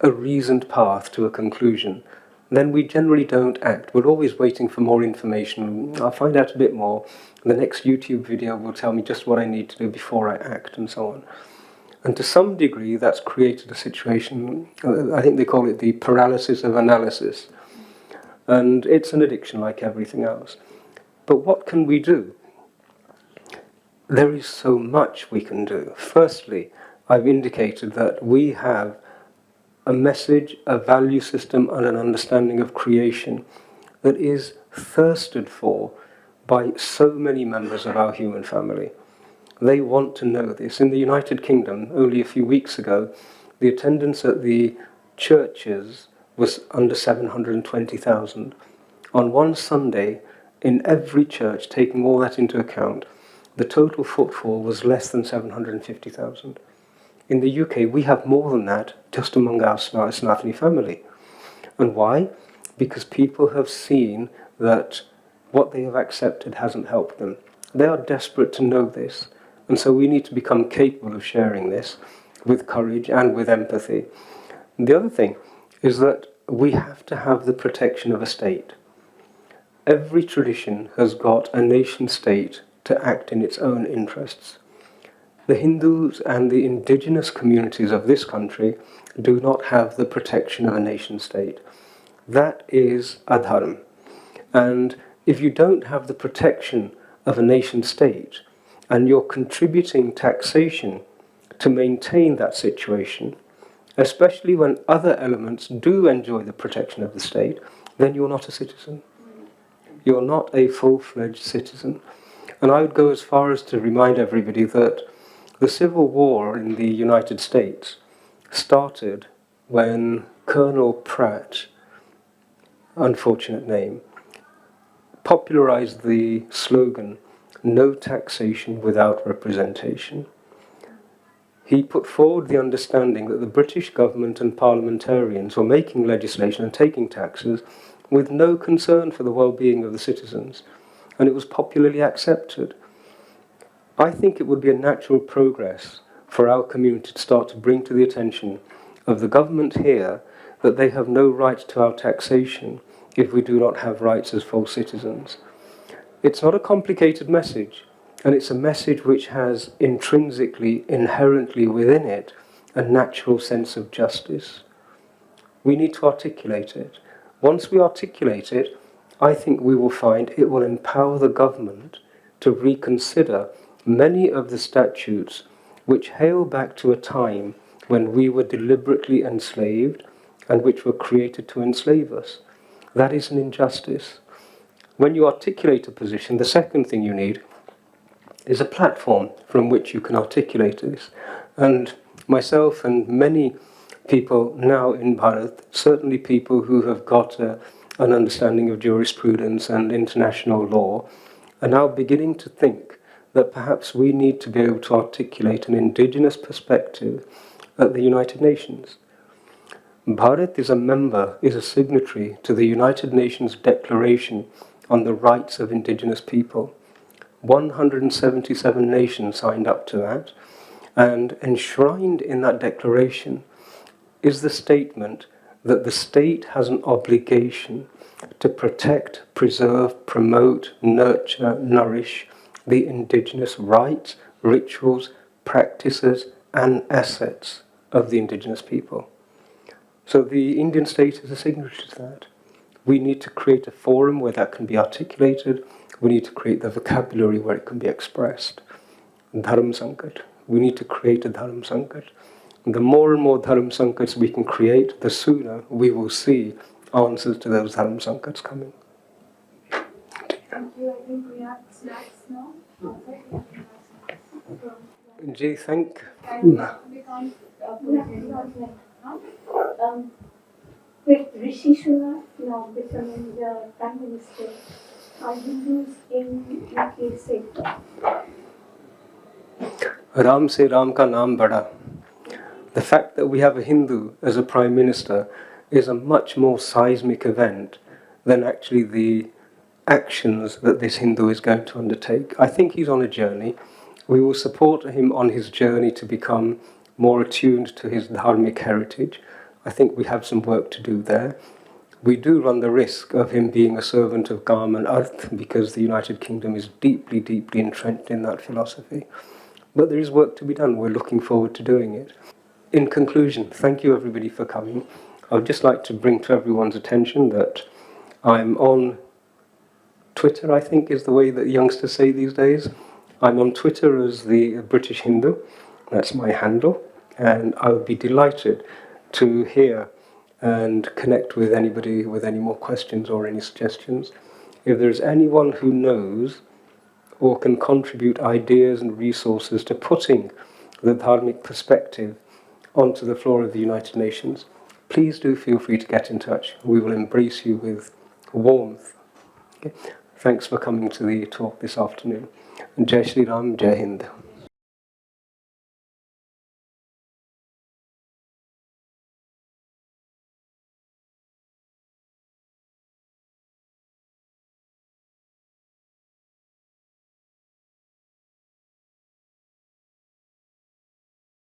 a reasoned path to a conclusion, then we generally don't act. We're always waiting for more information. I'll find out a bit more. The next YouTube video will tell me just what I need to do before I act, and so on. And to some degree, that's created a situation, I think they call it the paralysis of analysis. And it's an addiction like everything else. But what can we do? There is so much we can do. Firstly, I've indicated that we have a message, a value system, and an understanding of creation that is thirsted for by so many members of our human family. They want to know this. In the United Kingdom, only a few weeks ago, the attendance at the churches was under 720,000. On one Sunday, in every church, taking all that into account, the total footfall was less than 750,000. In the UK, we have more than that just among our Sanatani family. And why? Because people have seen that what they have accepted hasn't helped them. They are desperate to know this. And so we need to become capable of sharing this with courage and with empathy. And the other thing is that we have to have the protection of a state. Every tradition has got a nation state to act in its own interests. The Hindus and the indigenous communities of this country do not have the protection of a nation state. That is adharm. And if you don't have the protection of a nation state, and you're contributing taxation to maintain that situation, especially when other elements do enjoy the protection of the state, then you're not a citizen. You're not a full-fledged citizen. And I would go as far as to remind everybody that the Civil War in the United States started when Colonel Pratt, unfortunate name, popularized the slogan, "No taxation without representation." He put forward the understanding that the British government and parliamentarians were making legislation and taking taxes with no concern for the well-being of the citizens, and it was popularly accepted. I think it would be a natural progress for our community to start to bring to the attention of the government here that they have no right to our taxation if we do not have rights as full citizens. It's not a complicated message, and it's a message which has intrinsically, inherently within it, a natural sense of justice. We need to articulate it. Once we articulate it, I think we will find it will empower the government to reconsider many of the statutes which hail back to a time when we were deliberately enslaved and which were created to enslave us. That is an injustice. When you articulate a position, the second thing you need is a platform from which you can articulate this. And myself and many people now in Bharat, certainly people who have got an understanding of jurisprudence and international law, are now beginning to think that perhaps we need to be able to articulate an indigenous perspective at the United Nations. Bharat is a member, is a signatory to the United Nations Declaration on the Rights of Indigenous People. 177 nations signed up to that, and enshrined in that declaration is the statement that the state has an obligation to protect, preserve, promote, nurture, nourish the indigenous rights, rituals, practices, and assets of the indigenous people. So the Indian state is a signatory to that. We need to create a forum where that can be articulated. We need to create the vocabulary where it can be expressed. Dharm Sankat. We need to create a Dharm Sankat. The more and more Dharm Sankats we can create, the sooner we will see answers to those Dharm Sankats coming. Thank you. I think we have snacks now. Ji, thank And we can't put it in. Huh? with Rishi Sunak now becoming the Prime Minister, are Hindus in UK safer? Ram se Ram ka naam bada. The fact that we have a Hindu as a Prime Minister is a much more seismic event than actually the actions that this Hindu is going to undertake. I think he's on a journey. We will support him on his journey to become more attuned to his Dharmic heritage. I think we have some work to do there. We do run the risk of him being a servant of Kam and Arth because the United Kingdom is deeply, deeply entrenched in that philosophy. But there is work to be done. We're looking forward to doing it. In conclusion, thank you everybody for coming. I would just like to bring to everyone's attention that I'm on Twitter, I think is the way that youngsters say these days. I'm on Twitter as the British Hindu. That's my handle. And I would be delighted to hear and connect with anybody with any more questions or any suggestions. If there's anyone who knows or can contribute ideas and resources to putting the Dharmic perspective onto the floor of the United Nations, please do feel free to get in touch. We will embrace you with warmth. Okay? Thanks for coming to the talk this afternoon. Jai Shri Ram, Jai Hind.